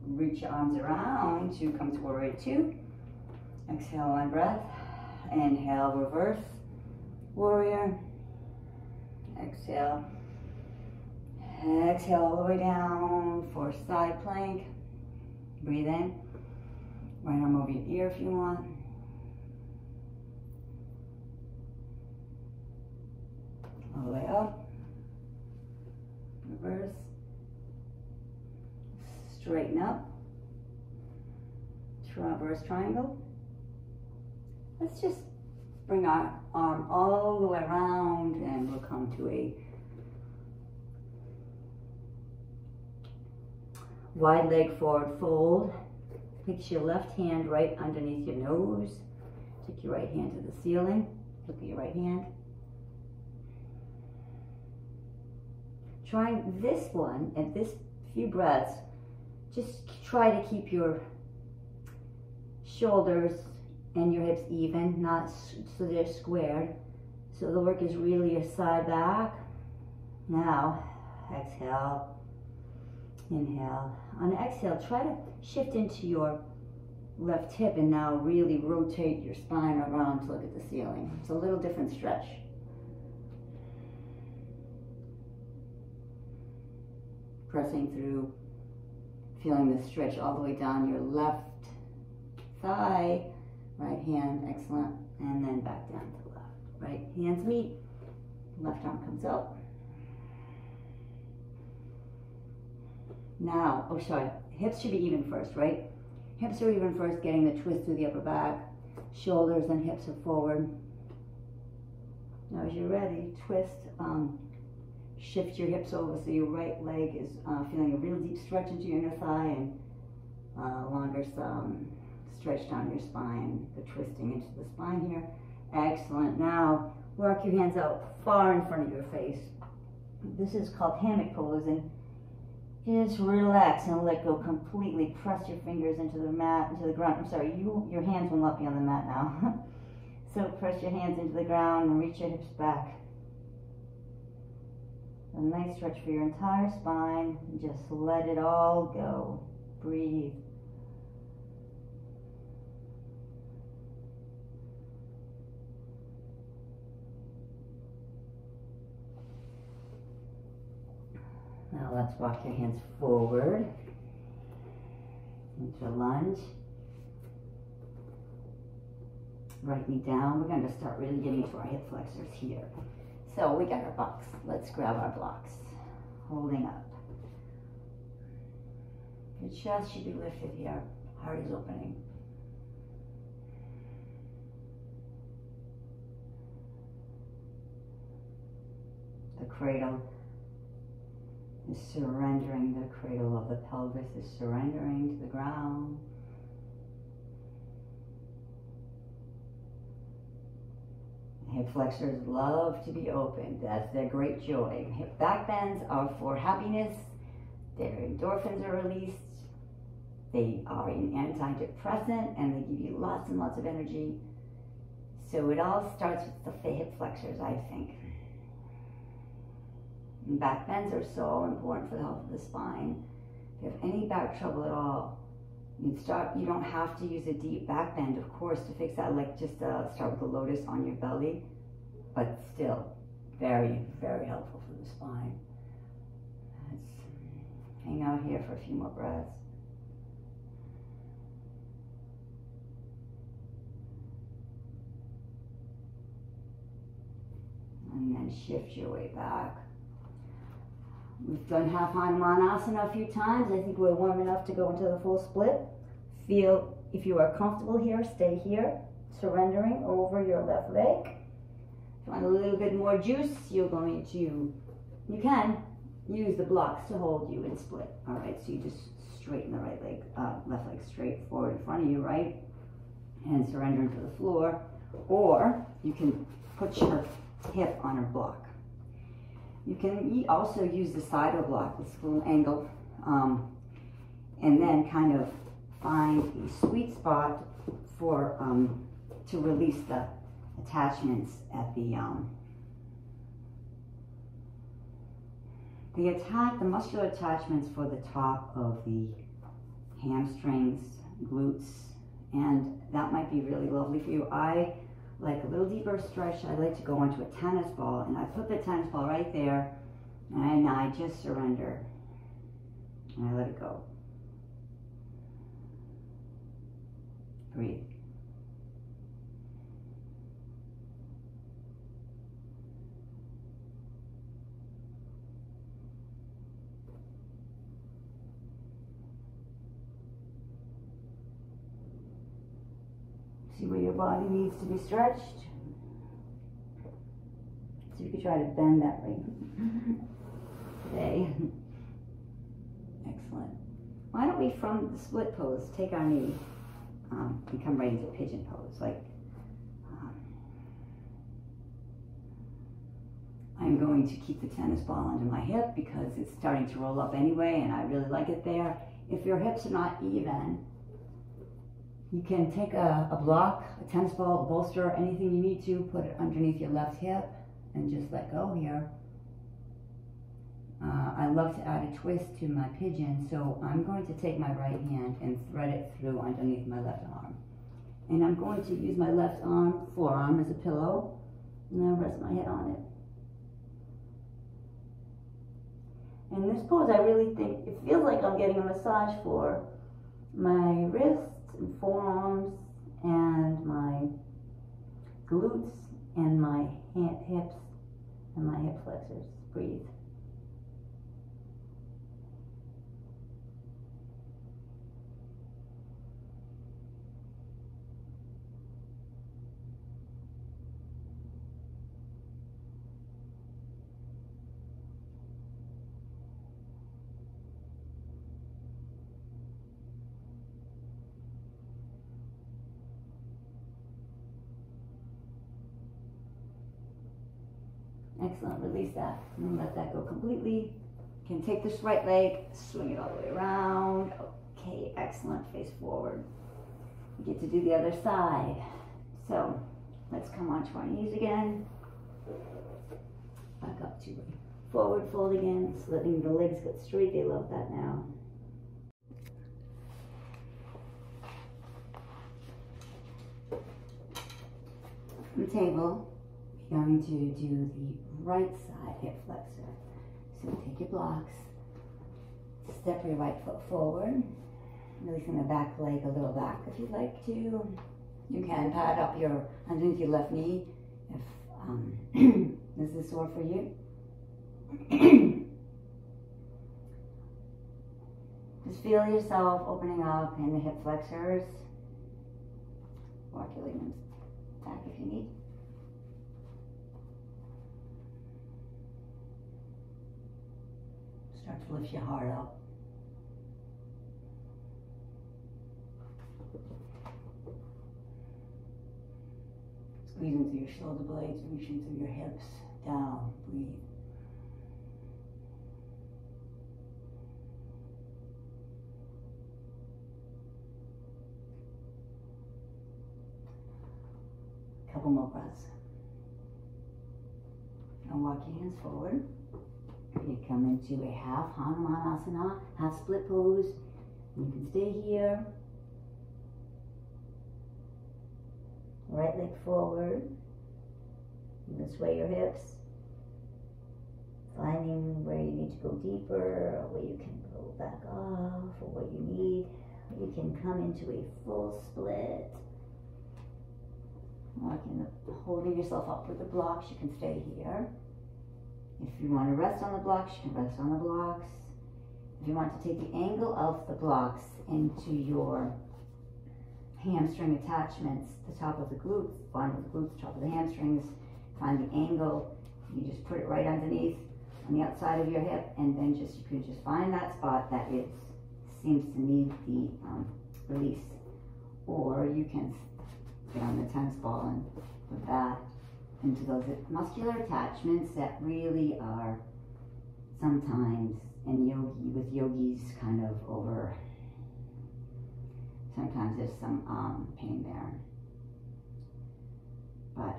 Reach your arms around to come to warrior two. Exhale, one breath. Inhale, reverse warrior. Exhale. Exhale all the way down for side plank. Breathe in. Right arm over your ear if you want. All the way up. Reverse. Straighten up. Traverse triangle. Let's just bring our arm all the way around and we'll come to a wide leg forward fold. Place your left hand right underneath your nose. Take your right hand to the ceiling. Look at your right hand. Try this one at this few breaths. Just try to keep your shoulders and your hips even, not so they're squared. So the work is really your side back. Now, exhale. Inhale. On exhale, try to shift into your left hip and now really rotate your spine around to look at the ceiling. It's a little different stretch. Pressing through, feeling the stretch all the way down your left thigh, right hand, excellent, and then back down to the left. Right hands meet, left arm comes up. Now, oh sorry, hips should be even first, right? Hips are even first, getting the twist through the upper back. Shoulders and hips are forward. Now as you're ready, twist, shift your hips over so your right leg is feeling a real deep stretch into your inner thigh and longer stretch down your spine, the twisting into the spine here. Excellent. Now work your hands out far in front of your face. This is called hammock pose, and just relax and let go completely. Press your fingers into the mat, into the ground. I'm sorry, your hands will not be on the mat now. So press your hands into the ground and reach your hips back. A nice stretch for your entire spine. Just let it all go. Breathe. Now let's walk your hands forward into a lunge. Right knee down. We're going to start really getting to our hip flexors here. So we got our box. Let's grab our blocks. Holding up. Your chest should be lifted here. Heart is opening. The cradle is surrendering. The cradle of the pelvis is surrendering to the ground. Hip flexors love to be open. That's their great joy. Hip back bends are for happiness. Their endorphins are released. They are an antidepressant and they give you lots and lots of energy. So it all starts with the hip flexors, I think. And back bends are so important for the health of the spine. If you have any back trouble at all, you don't have to use a deep back bend, of course, to fix that. Like just start with a lotus on your belly, but still very, very helpful for the spine. Let's hang out here for a few more breaths. And then shift your way back. We've done half Hanumanasana a few times. I think we're warm enough to go into the full split. Feel, if you are comfortable here, stay here, surrendering over your left leg. If you want a little bit more juice, you can use the blocks to hold you in split. All right, so you just straighten the right leg, left leg straight forward in front of you, right? And surrender into the floor. Or you can put your hip on a block. You can also use the side of the block, this little angle, and then kind of find a sweet spot for to release the attachments at the muscular attachments for the top of the hamstrings, glutes, and that might be really lovely for you. I like a little deeper stretch. I like to go onto a tennis ball, and I put the tennis ball right there, and I just surrender, and I let it go. Breathe. See where your body needs to be stretched. So you could try to bend that way today. Excellent. Why don't we, from the split pose, take our knee and come right into pigeon pose. Like I'm going to keep the tennis ball under my hip because it's starting to roll up anyway, and I really like it there. If your hips are not even, you can take a block, a tennis ball, a bolster, anything you need to, put it underneath your left hip and just let go here. I love to add a twist to my pigeon, so I'm going to take my right hand and thread it through underneath my left arm. And I'm going to use my left arm, forearm, as a pillow, and I'll rest my head on it. In this pose, I really think it feels like I'm getting a massage for my wrists and forearms and my glutes and my hips and my hip flexors. Breathe. Excellent, release that and let that go completely. You can take this right leg, swing it all the way around. Okay, excellent, face forward. You get to do the other side. So let's come onto our knees again. Back up to forward fold again, so letting the legs get straight. They love that now. From the table, we're going to do the right side hip flexor. So take your blocks, step your right foot forward, releasing the back leg a little back if you'd like to. You can pad up underneath your left knee if this is sore for you. Just feel yourself opening up in the hip flexors. Walk your ligaments back if you need. Start to lift your heart up. Squeeze into your shoulder blades, reach into your hips, down, breathe. Couple more breaths. Now walk your hands forward. You come into a half Hanumanasana, half split pose. You can stay here. Right leg forward. You can sway your hips. Finding where you need to go deeper, or where you can go back off, or what you need. You can come into a full split. Holding yourself up with the blocks, you can stay here. If you want to rest on the blocks, you can rest on the blocks. If you want to take the angle of the blocks into your hamstring attachments, the top of the glutes, bottom of the glutes, top of the hamstrings, find the angle. You just put it right underneath on the outside of your hip, and then you can just find that spot that it seems to need the release. Or you can get on the tennis ball and put that into those muscular attachments that really are sometimes with yogis kind of over. Sometimes there's some pain there, but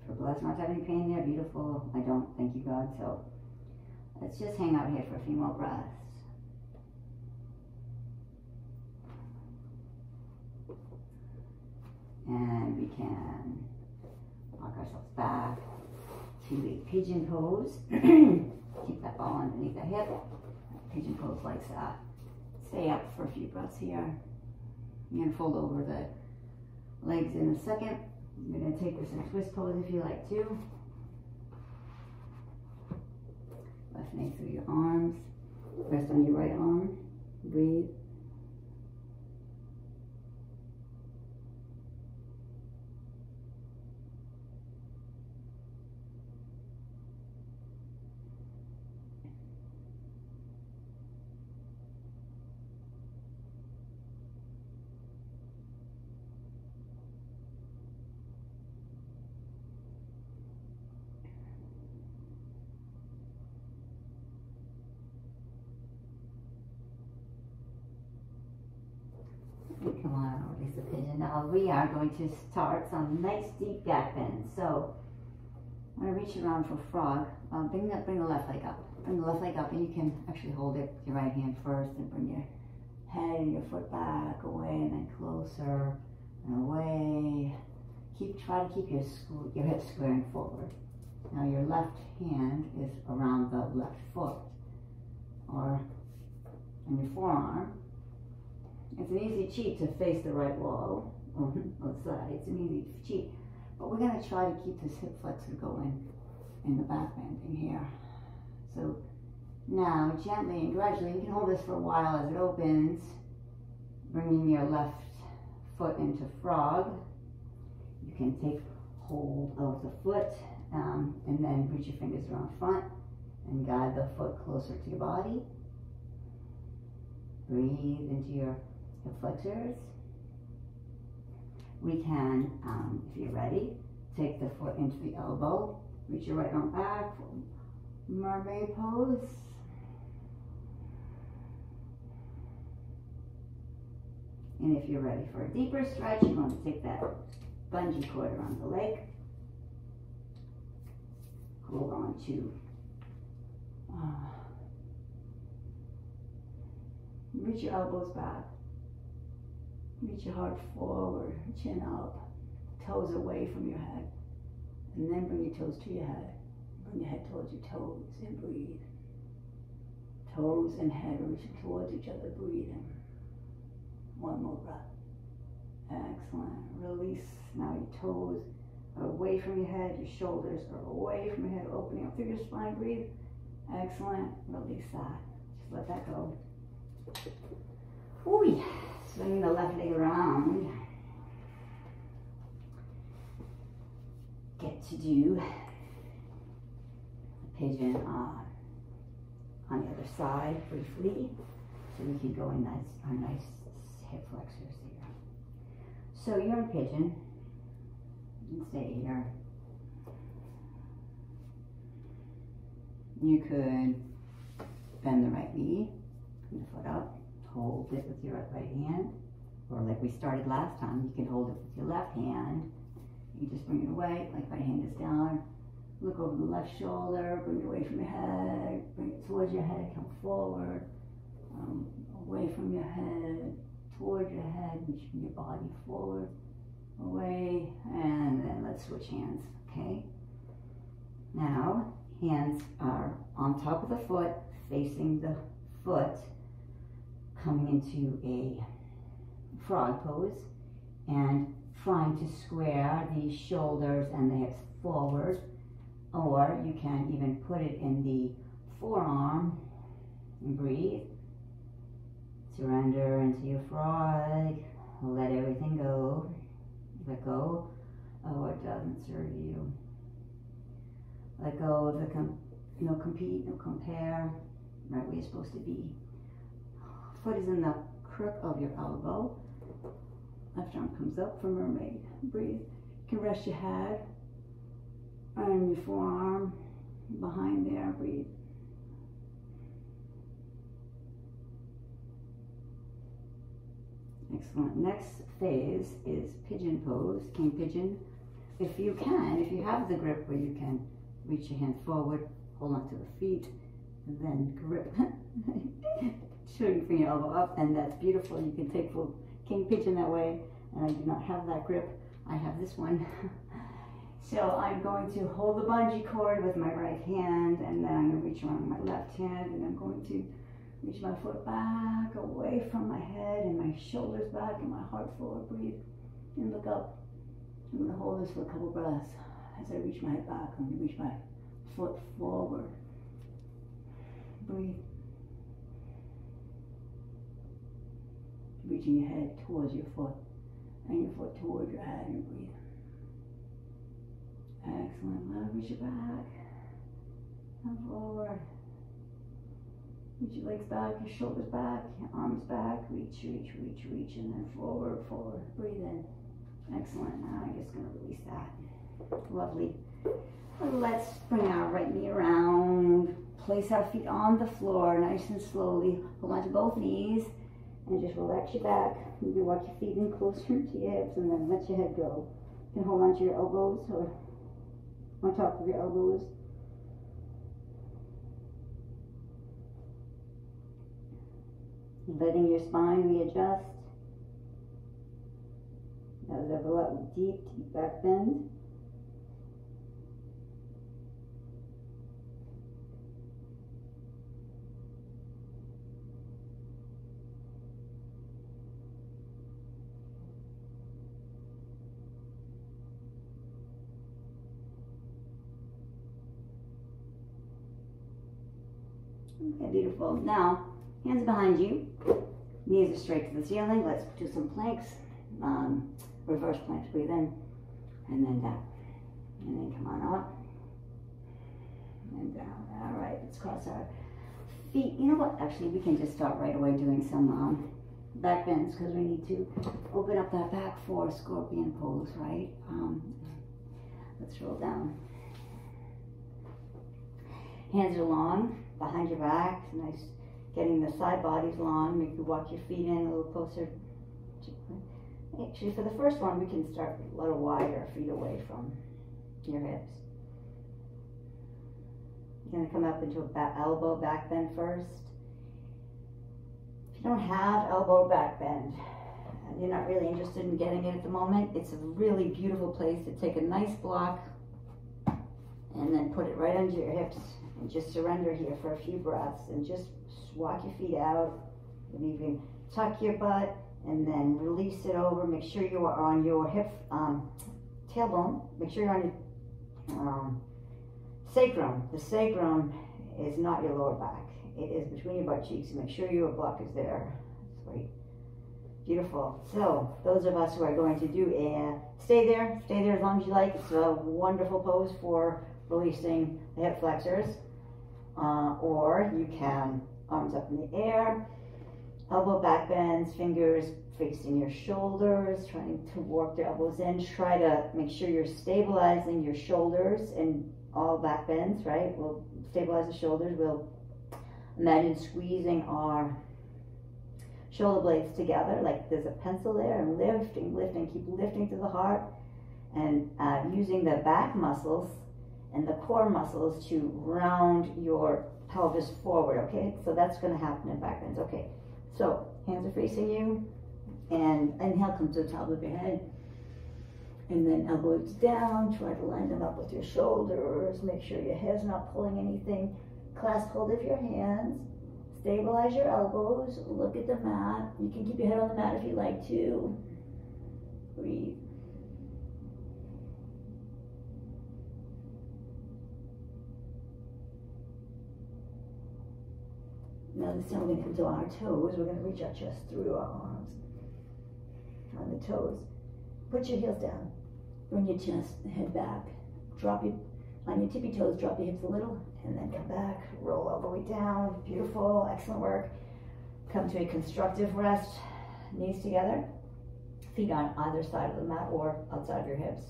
if we're blessed not to have any pain there, beautiful. I don't, thank you God. So let's just hang out here for a few more breaths. And we can walk ourselves back to a pigeon pose. Keep that ball underneath the hip. Pigeon pose like that. Stay up for a few breaths here. You're going to fold over the legs in a second. You're going to take this in a twist pose if you like to. Left knee through your arms. Rest on your right arm. Breathe. Come on, release the pigeon. Now we are going to start some nice deep back bends. So I'm gonna reach around for frog. Bring the left leg up. Bring the left leg up, and you can actually hold it with your right hand first, and bring your head and your foot back, away, and then closer and away. Try to keep your hips squaring forward. Now your left hand is around the left foot, or on your forearm. It's an easy cheat to face the right wall, or both sides. It's an easy cheat. But we're going to try to keep this hip flexor going in the back bending here. So now gently and gradually, you can hold this for a while as it opens, bringing your left foot into frog. You can take hold of the foot and then reach your fingers around front and guide the foot closer to your body. Breathe into your hip flexors. We can, if you're ready, take the foot into the elbow, reach your right arm back for mermaid pose. And if you're ready for a deeper stretch, you're going to take that bungee cord around the leg. Hold on to, reach your elbows back. Reach your heart forward, chin up, toes away from your head. And then bring your toes to your head. Bring your head towards your toes and breathe. Toes and head reaching towards each other, breathing. One more breath. Excellent. Release. Now your toes are away from your head, your shoulders are away from your head, opening up through your spine, breathe. Excellent. Release that. Just let that go. Ooh, yeah. Swinging the left leg around. Get to do a pigeon on the other side briefly, so we can go in our nice hip flexors here. So you're in pigeon. You can stay here. You could bend the right knee, put the foot up. Hold it with your right hand, or like we started last time, you can hold it with your left hand. You just bring it away, like right hand is down. Look over the left shoulder, bring it away from your head, bring it towards your head, come forward, away from your head, towards your head, reaching your body forward, away, and then let's switch hands, okay? Now, hands are on top of the foot, facing the foot, coming into a frog pose and trying to square the shoulders and the hips forward, or you can even put it in the forearm and breathe. Surrender into your frog, let everything go. Let go of what doesn't serve you. Let go of the no compete, no compare, right where you're supposed to be. Foot is in the crook of your elbow. Left arm comes up for mermaid. Breathe. You can rest your head on your forearm behind there. Breathe. Excellent. Next phase is pigeon pose, king pigeon. If you have the grip where you can reach your hands forward, hold on to the feet, and then grip. Shooting from your elbow up, and that's beautiful. You can take full king pigeon that way, and I do not have that grip. I have this one. So I'm going to hold the bungee cord with my right hand, and then I'm going to reach around my left hand, and I'm going to reach my foot back, away from my head, and my shoulders back, and my heart forward. Breathe, and look up. I'm going to hold this for a couple breaths. As I reach my head back, I'm going to reach my foot forward. Breathe. Reaching your head towards your foot and your foot towards your head, and breathe. Excellent. Now reach it back and forward. Reach your legs back, your shoulders back, your arms back. Reach, reach, reach, reach, and then forward, forward. Breathe in. Excellent. Now I'm just going to release that. Lovely. Let's bring our right knee around. Place our feet on the floor, nice and slowly. Hold on to both knees. And just relax your back. Maybe walk your feet in closer to your hips, and then let your head go. You can hold on to your elbows or on top of your elbows. Letting your spine readjust. That was a lot deep back bend. Okay, beautiful. Now, hands behind you, knees are straight to the ceiling. Let's do some planks, reverse planks. Breathe in, and then down, and then come on up, and down. All right, let's cross our feet. You know what? Actually, we can just start right away doing some back bends because we need to open up that back for scorpion pose, right? Let's roll down. Hands are long behind your back. Nice, getting the side bodies long. Make you walk your feet in a little closer. Actually, for the first one, we can start a little wider, feet away from your hips. You're gonna come up into a elbow back bend first. If you don't have elbow back bend, and you're not really interested in getting it at the moment, it's a really beautiful place to take a nice block and then put it right under your hips and just surrender here for a few breaths and just walk your feet out. And you can tuck your butt and then release it over. Make sure you are on your hip, tailbone. Make sure you're on your sacrum. The sacrum is not your lower back. It is between your butt cheeks. Make sure your block is there. That's great. Beautiful. So those of us who are going to do stay there as long as you like. It's a wonderful pose for releasing the hip flexors. Or you can arms up in the air, elbow back bends, fingers facing your shoulders, trying to work the elbows in. Try to make sure you're stabilizing your shoulders and all back bends, right? We'll stabilize the shoulders. We'll imagine squeezing our shoulder blades together like there's a pencil there, and lifting, keep lifting to the heart, and using the back muscles and the core muscles to round your pelvis forward, okay? So that's gonna happen in back bends, okay? So hands are facing you, and inhale, come to the top of your head, and then elbows down, try to line them up with your shoulders, make sure your head's not pulling anything, clasp hold of your hands, stabilize your elbows, look at the mat, you can keep your head on the mat if you like to, breathe. Now this time we're going to come to our toes. We're going to reach our chest through our arms on the toes. Put your heels down. Bring your chest, head back. Drop your, on your tippy toes, drop your hips a little, and then come back. Roll all the way down. Beautiful, excellent work. Come to a constructive rest. Knees together. Feet on either side of the mat or outside of your hips.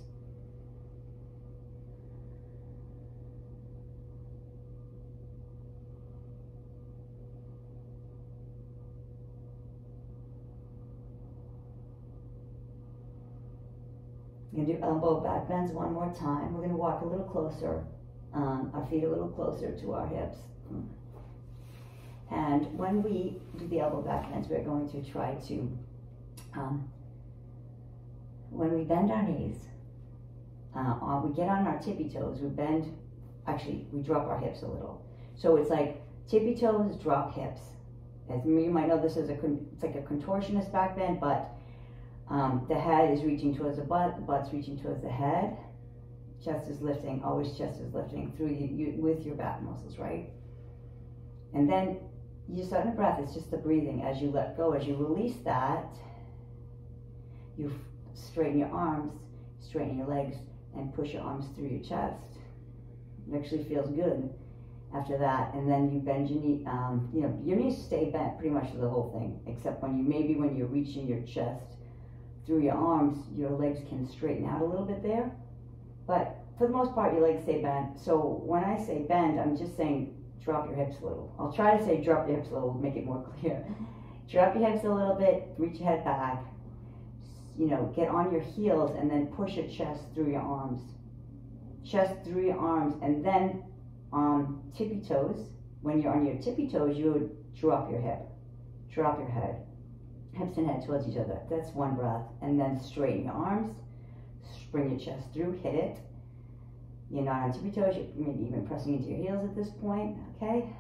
We're going to do elbow back bends one more time. We're going to walk a little closer, our feet a little closer to our hips. And when we do the elbow back bends, we're going to try to, when we bend our knees, we get on our tippy toes, we bend, actually we drop our hips a little. So it's like tippy toes, drop hips. As you might know, this is it's like a contortionist back bend, but the head is reaching towards the butt, the butt's reaching towards the head, chest is lifting, always chest is lifting through with your back muscles, right? And then you just on a breath, it's just the breathing as you let go. As you release that, you straighten your arms, straighten your legs, and push your arms through your chest. It actually feels good after that. And then you bend your knee, your knees stay bent pretty much the whole thing, except when you're reaching your chest through your arms, your legs can straighten out a little bit there. But for the most part, your legs stay bent. So when I say bend, I'm just saying drop your hips a little. I'll try to say drop your hips a little, make it more clear. Drop your hips a little bit, reach your head back, get on your heels and then push your chest through your arms. chest through your arms, and then tippy toes. When you're on your tippy toes, you would drop your hip, drop your head, hips and head towards each other. That's one breath. And then straighten your arms, bring your chest through, hit it. You're not on tippy toes, you're maybe even pressing into your heels at this point, okay?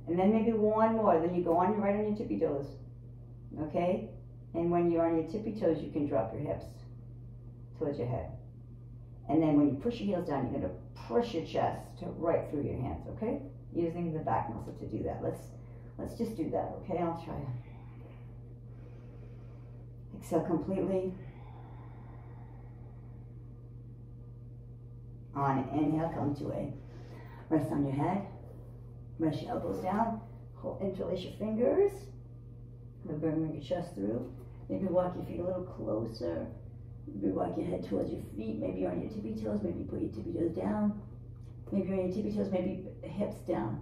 And then maybe one more, then you go on right on your tippy toes, okay? And when you're on your tippy toes, you can drop your hips towards your head. And then when you push your heels down, you're gonna push your chest to right through your hands, okay? Using the back muscle to do that. Let's just do that, okay? I'll try it. Exhale completely. On an inhale, come to a rest on your head. Rest your elbows down. Interlace your fingers. Bring your chest through. Maybe walk your feet a little closer. Maybe walk your head towards your feet. Maybe you're on your tippy toes. Maybe put your tippy toes down. Maybe you're on your tippy toes. Maybe hips down.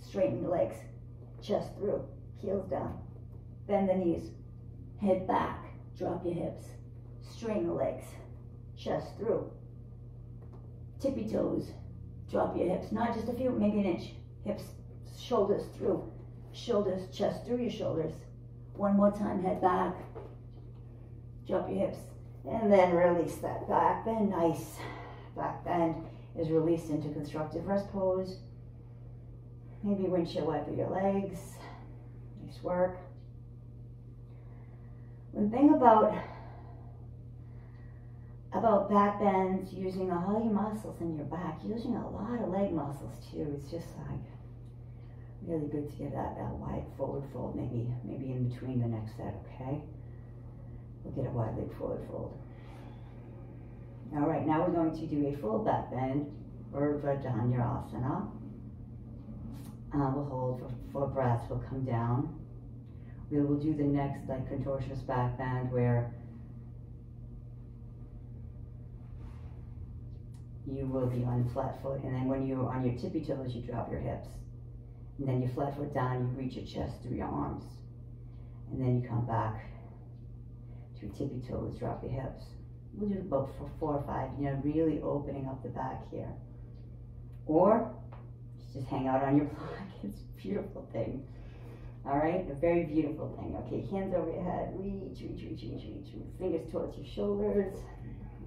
Straighten the legs. Chest through. Heels down. Bend the knees. Head back. Drop your hips. Straighten the legs. Chest through. Tippy toes. Drop your hips. Not just a few, maybe an inch. Hips, shoulders through. Shoulders, chest through your shoulders. One more time, head back. Drop your hips. And then release that back bend. Nice. Back bend is released into constructive rest pose. Maybe windshield wiper your legs. Nice work. One thing about back bends, using all your muscles in your back, using a lot of leg muscles too. It's just like really good to get that wide forward fold, maybe in between the next set, okay? We'll get a wide leg forward fold. All right, now we're going to do a full back bend, Urdhva Dhanurasana. We'll hold for 4 breaths, we'll come down. We will do the next like contortionist back bend where you will be on flat foot, and then when you're on your tippy toes, you drop your hips. And then you flat foot down, you reach your chest through your arms. And then you come back to your tippy toes, drop your hips. We'll do about for 4 or 5, really opening up the back here. Or just hang out on your block. It's a beautiful thing. All right, a very beautiful thing. Okay, hands over your head, reach. Fingers towards your shoulders.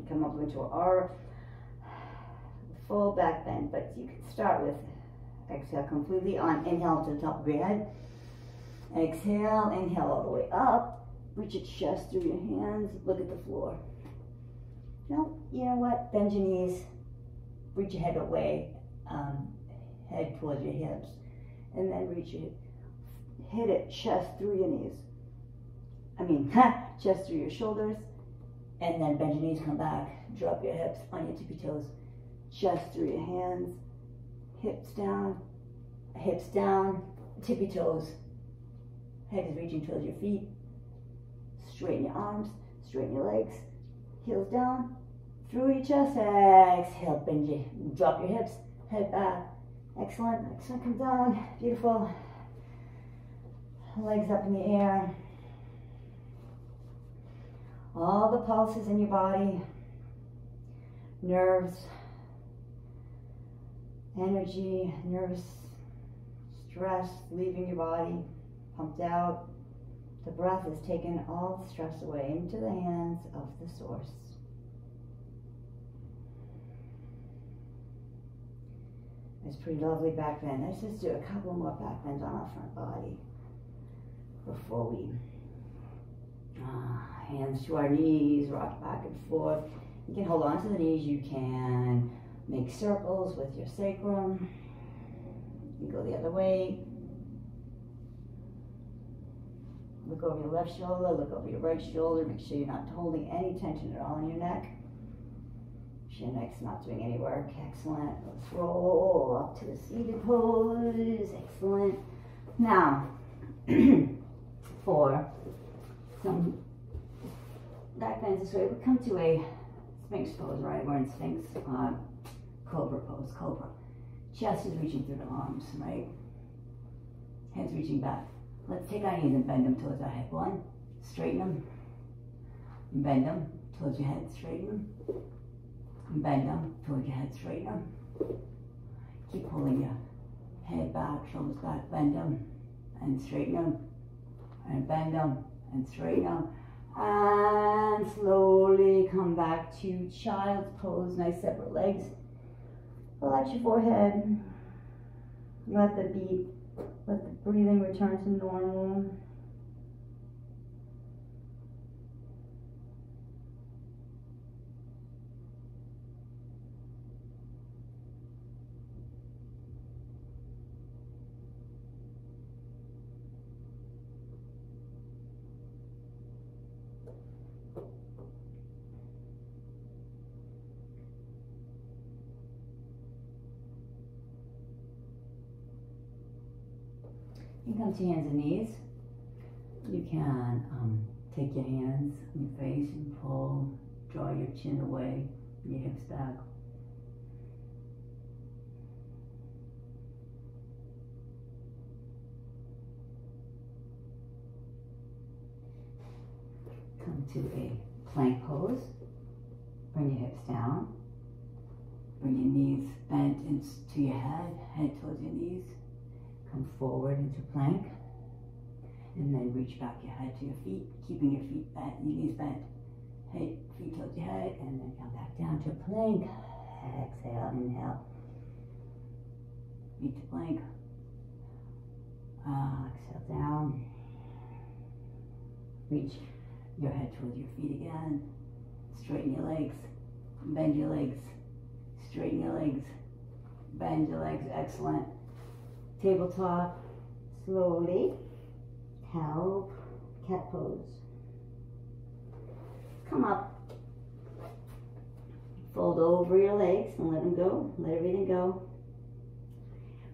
Come up into our full back bend, but you can start with exhale completely on inhale to the top of your head. Exhale, inhale all the way up. Reach your chest through your hands. Look at the floor. No, you know what? Bend your knees. Reach your head away. Head towards your hips. And then reach your hit it, chest through your knees. Chest through your shoulders. And then bend your knees, come back. Drop your hips on your tippy toes. Chest through your hands. Hips down, tippy toes. Head is reaching towards your feet. Straighten your arms, straighten your legs. Heels down, through your chest. Exhale, bend you, drop your hips, head back. Excellent, come down, beautiful. Legs up in the air. All the pulses in your body, nerves, energy, nervous stress leaving your body, pumped out. The breath is taking all the stress away into the hands of the source. It's pretty lovely back bend. Let's just do a couple more back bends on our front body before we hands to our knees, rock back and forth. You can hold on to the knees. You can make circles with your sacrum. You can go the other way. Look over your left shoulder, look over your right shoulder. Make sure you're not holding any tension at all in your neck. Your neck's not doing any work. Excellent. Let's roll up to the seated pose. Excellent. Now, for some back bends this way, we come to a Sphinx pose, right? We're in Sphinx. Cobra pose, cobra. Chest is reaching through the arms, right? Head's reaching back. Let's take our knees and bend them towards our head. 1, straighten them. Bend them towards your head, straighten them. Bend them toward your head, straighten them. Keep pulling your head back, shoulders back, bend them and straighten them. And bend them and straighten them. And slowly come back to child's pose. Nice separate legs. Relax your forehead. Let the breathing return to normal. You come to hands and knees. You can take your hands on your face and pull, draw your chin away, your hips back. Come to a plank pose. Bring your hips down. Bring your knees bent into your head towards your knees. Come forward into plank, and then reach back your head to your feet, keeping your feet bent, your knees bent, feet towards your head, and then come back down to plank. Exhale, inhale. Feet to plank. Exhale down. Reach your head towards your feet again. Straighten your legs, bend your legs, straighten your legs, bend your legs. Excellent. Tabletop, slowly, cow, cat pose. Come up, fold over your legs and let them go, let everything go.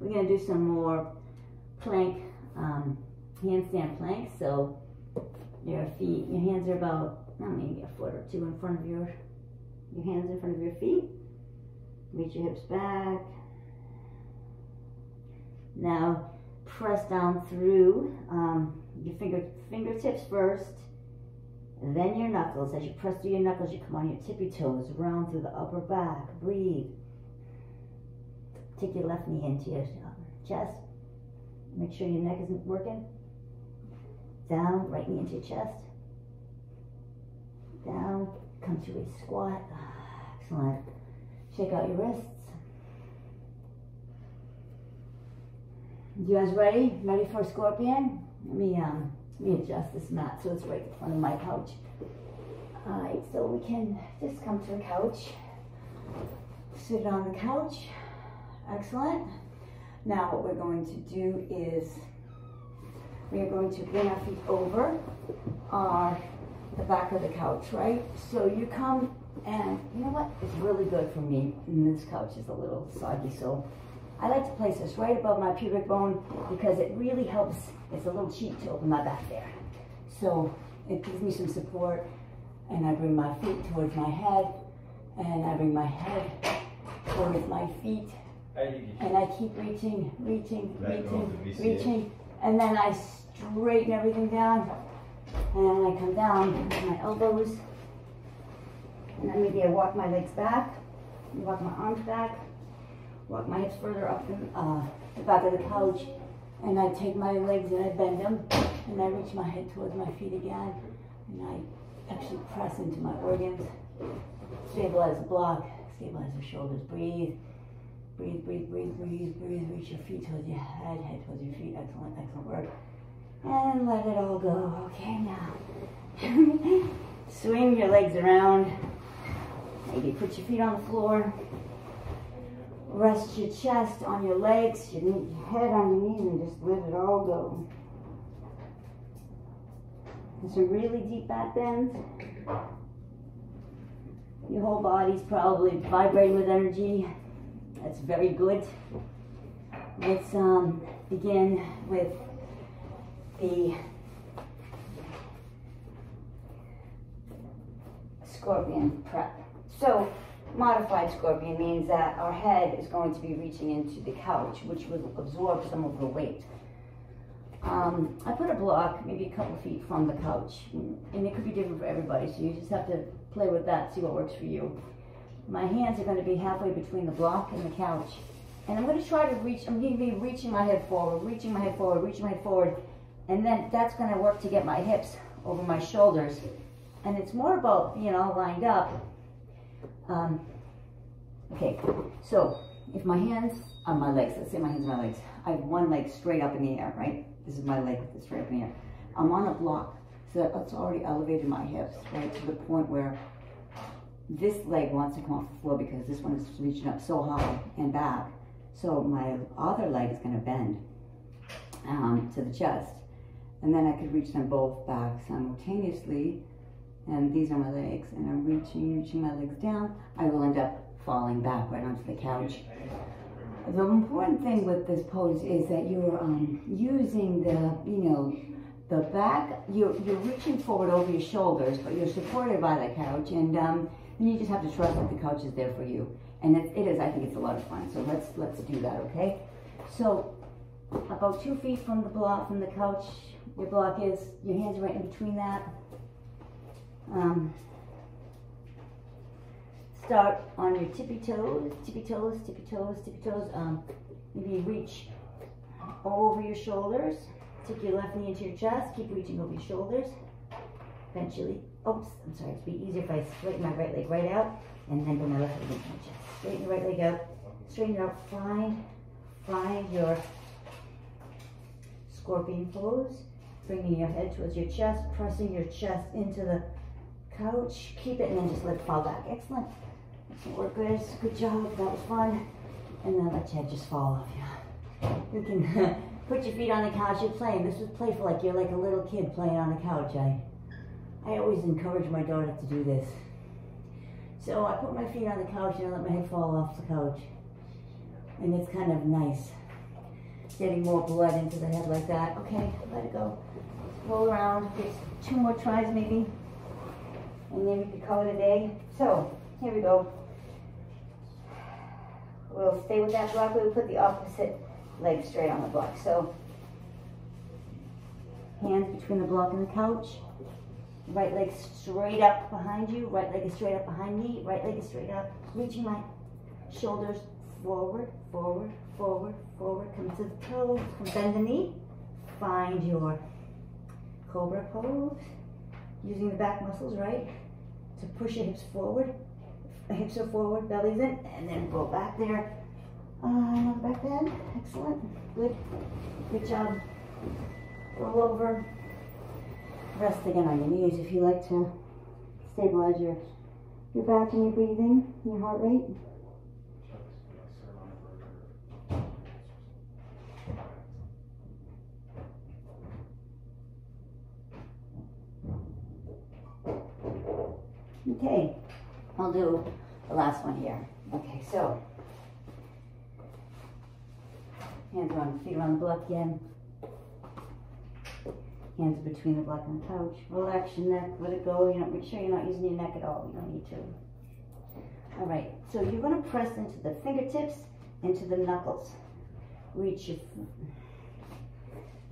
We're going to do some more plank, handstand planks. So your feet, your hands are about, maybe a foot or two in front of your hands in front of your feet. Reach your hips back. Now press down through your fingertips first, and then your knuckles. As you press through your knuckles, you come on your tippy toes, round through the upper back. Breathe. Take your left knee into your chest. Make sure your neck isn't working. Down, right knee into your chest. Down, come to a squat. Excellent. Shake out your wrists. You guys ready? Ready for a scorpion? Let me adjust this mat so it's right in front of my couch. Alright, so we can just come to the couch. Sit on the couch. Excellent. Now what we're going to do is we are going to bring our feet over the back of the couch, right? So you come, and you know what? It's really good for me. And this couch is a little soggy, so I like to place this right above my pubic bone because it really helps. It's a little cheap to open my back there. So it gives me some support, and I bring my feet towards my head, and I bring my head towards my feet, and I keep reaching, and then I straighten everything down, and I come down with my elbows, and then maybe I walk my legs back, walk my arms back, walk my hips further up the back of the couch, and I take my legs and I bend them, and I reach my head towards my feet again, and I actually press into my organs, stabilize the block, stabilize the shoulders, breathe, breathe, breathe, breathe, breathe, breathe, reach your feet towards your head, head towards your feet, excellent, excellent work, and let it all go. Okay, now, swing your legs around, maybe put your feet on the floor. Rest your chest on your legs, your head on your knees, and just let it all go. And some really deep back bends. Your whole body's probably vibrating with energy. That's very good. Let's begin with the scorpion prep. So, modified scorpion means that our head is going to be reaching into the couch, which will absorb some of the weight. I put a block maybe a couple feet from the couch, and it could be different for everybody, so you just have to play with that, see what works for you. My hands are going to be halfway between the block and the couch. And I'm going to try to reach, I'm going to be reaching my head forward, reaching my head forward, reaching my head forward. And then that's going to work to get my hips over my shoulders. And it's more about, you know, lined up. Okay, so if my hands on my legs, let's say my hands on my legs, I have one leg straight up in the air, right? This is my leg with it straight up in the air. I'm on a block, so that's already elevated my hips, right, to the point where this leg wants to come off the floor because this one is reaching up so high and back. So my other leg is going to bend to the chest. And then I could reach them both back simultaneously. And these are my legs. And I'm reaching my legs down. I will end up falling back right onto the couch. The important thing with this pose is that you're using the, you know, the back, you're reaching forward over your shoulders, but you're supported by the couch. And you just have to trust that the couch is there for you. And it is, I think it's a lot of fun. So let's do that, okay? So about 2 feet from the block, from the couch, your block is, your hands are right in between that. Start on your tippy toes, tippy toes, tippy toes, tippy toes. Maybe reach over your shoulders. Take your left knee into your chest. Keep reaching over your shoulders. Eventually, oops, I'm sorry. It'd be easier if I straighten my right leg right out and then bring my left leg into my chest. Straighten the right leg out. Straighten it out. Find your scorpion pose. Bringing your head towards your chest, pressing your chest into the couch. Keep it and then just let it fall back. Excellent. Work good. Good job. That was fun. And then let your head just fall off. Yeah. You can put your feet on the couch. You're playing. This was playful, like you're like a little kid playing on the couch. I always encourage my daughter to do this. So I put my feet on the couch and I let my head fall off the couch. And it's kind of nice. Getting more blood into the head like that. Okay, let it go. Roll around. Get 2 more tries maybe. And then we could call it a day. So, here we go. We'll stay with that block. We'll put the opposite leg straight on the block. So, hands between the block and the couch. Right leg straight up behind you. Right leg is straight up behind me. Right leg is straight up. Reaching my shoulders forward, forward, forward, forward. Come to the toes. Bend the knee. Find your cobra pose. Using the back muscles, right? To push your hips forward. Hips are forward, belly's in, and then go back there. Another back bend. Excellent. Good. Good job. Roll over. Rest again on your knees if you like to stabilize your back and your breathing, your heart rate. Okay, I'll do the last one here. Okay, so hands on, feet around the block again. Hands between the block and the couch. Relax your neck, let it go. Make sure you're not using your neck at all. You don't need to. All right, so you're going to press into the fingertips, into the knuckles. Reach your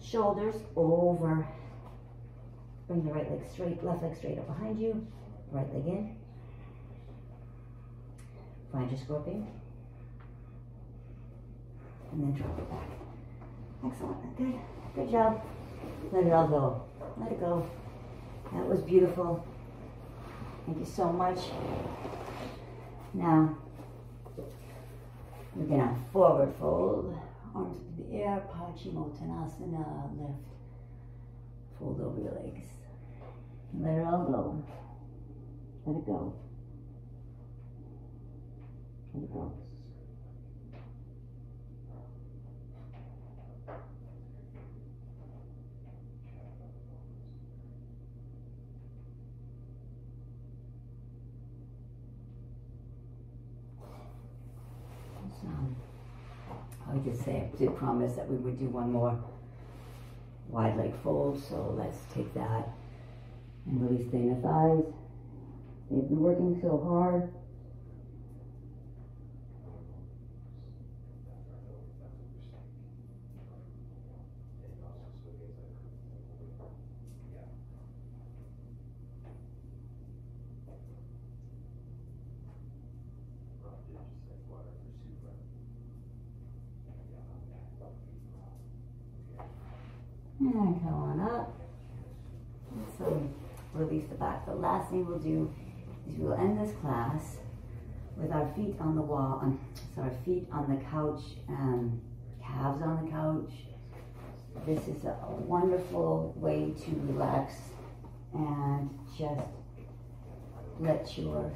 shoulders over. Bring the right leg straight, left leg straight up behind you. Right leg in. Find your scorpion. And then drop it back. Excellent. Good. Good job. Let it all go. Let it go. That was beautiful. Thank you so much. Now, we're going to forward fold. Arms to the air. Paschimottanasana. Lift. Fold over your legs. Let it all go. Let it go. Let it go. I did promise that we would do one more wide leg fold, so let's take that and release the inner thighs. They've been working so hard. And come on up. So release the back. The last thing we'll do is we'll end this class with our feet on the wall, our feet on the couch, calves on the couch. This is a wonderful way to relax and just let your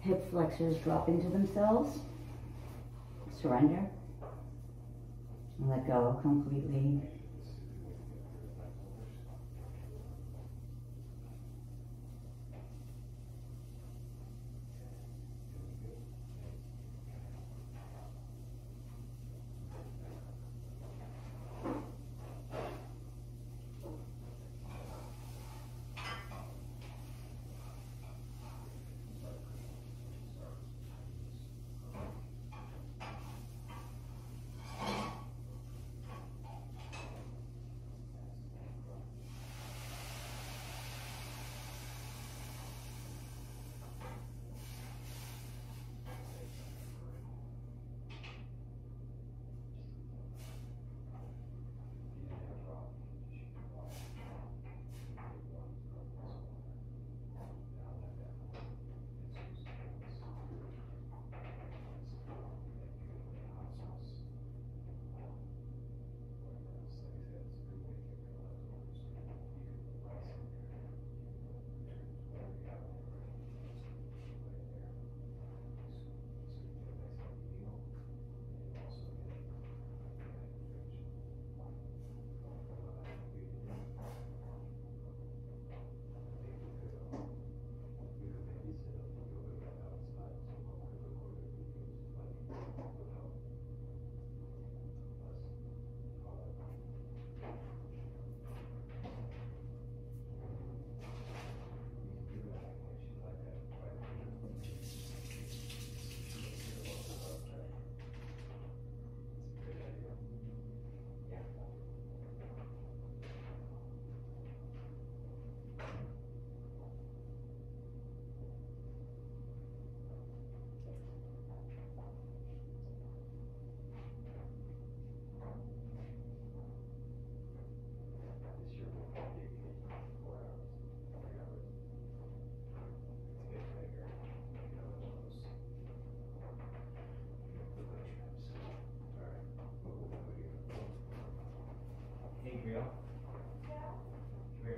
hip flexors drop into themselves. Surrender. And let go completely. Gabriel? Yeah.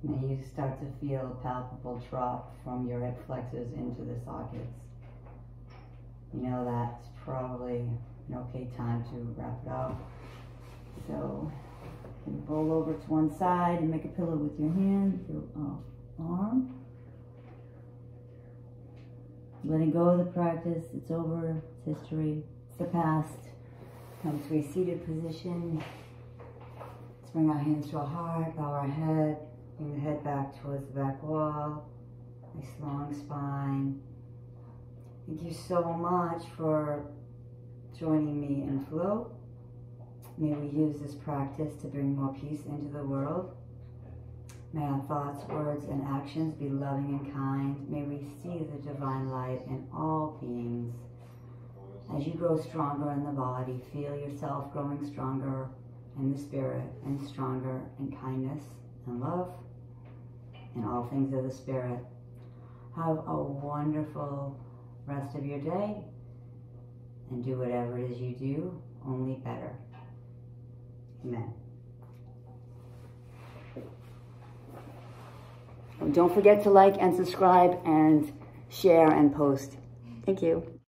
Come here. Now you start to feel a palpable drop from your hip flexors into the sockets. You know that's probably an okay time to wrap it up. So you can roll over to one side and make a pillow with your hand, your arm. Letting go of the practice, it's over, it's history, it's the past. Come to a seated position. Let's bring our hands to our heart, bow our head, bring the head back towards the back wall, nice long spine. Thank you so much for joining me in flow. May we use this practice to bring more peace into the world. May our thoughts, words, and actions be loving and kind. May we see the divine light in all beings. As you grow stronger in the body, feel yourself growing stronger in the spirit and stronger in kindness and love and all things of the spirit. Have a wonderful rest of your day and do whatever it is you do, only better. Amen. Don't forget to like and subscribe and share and post. Thank you.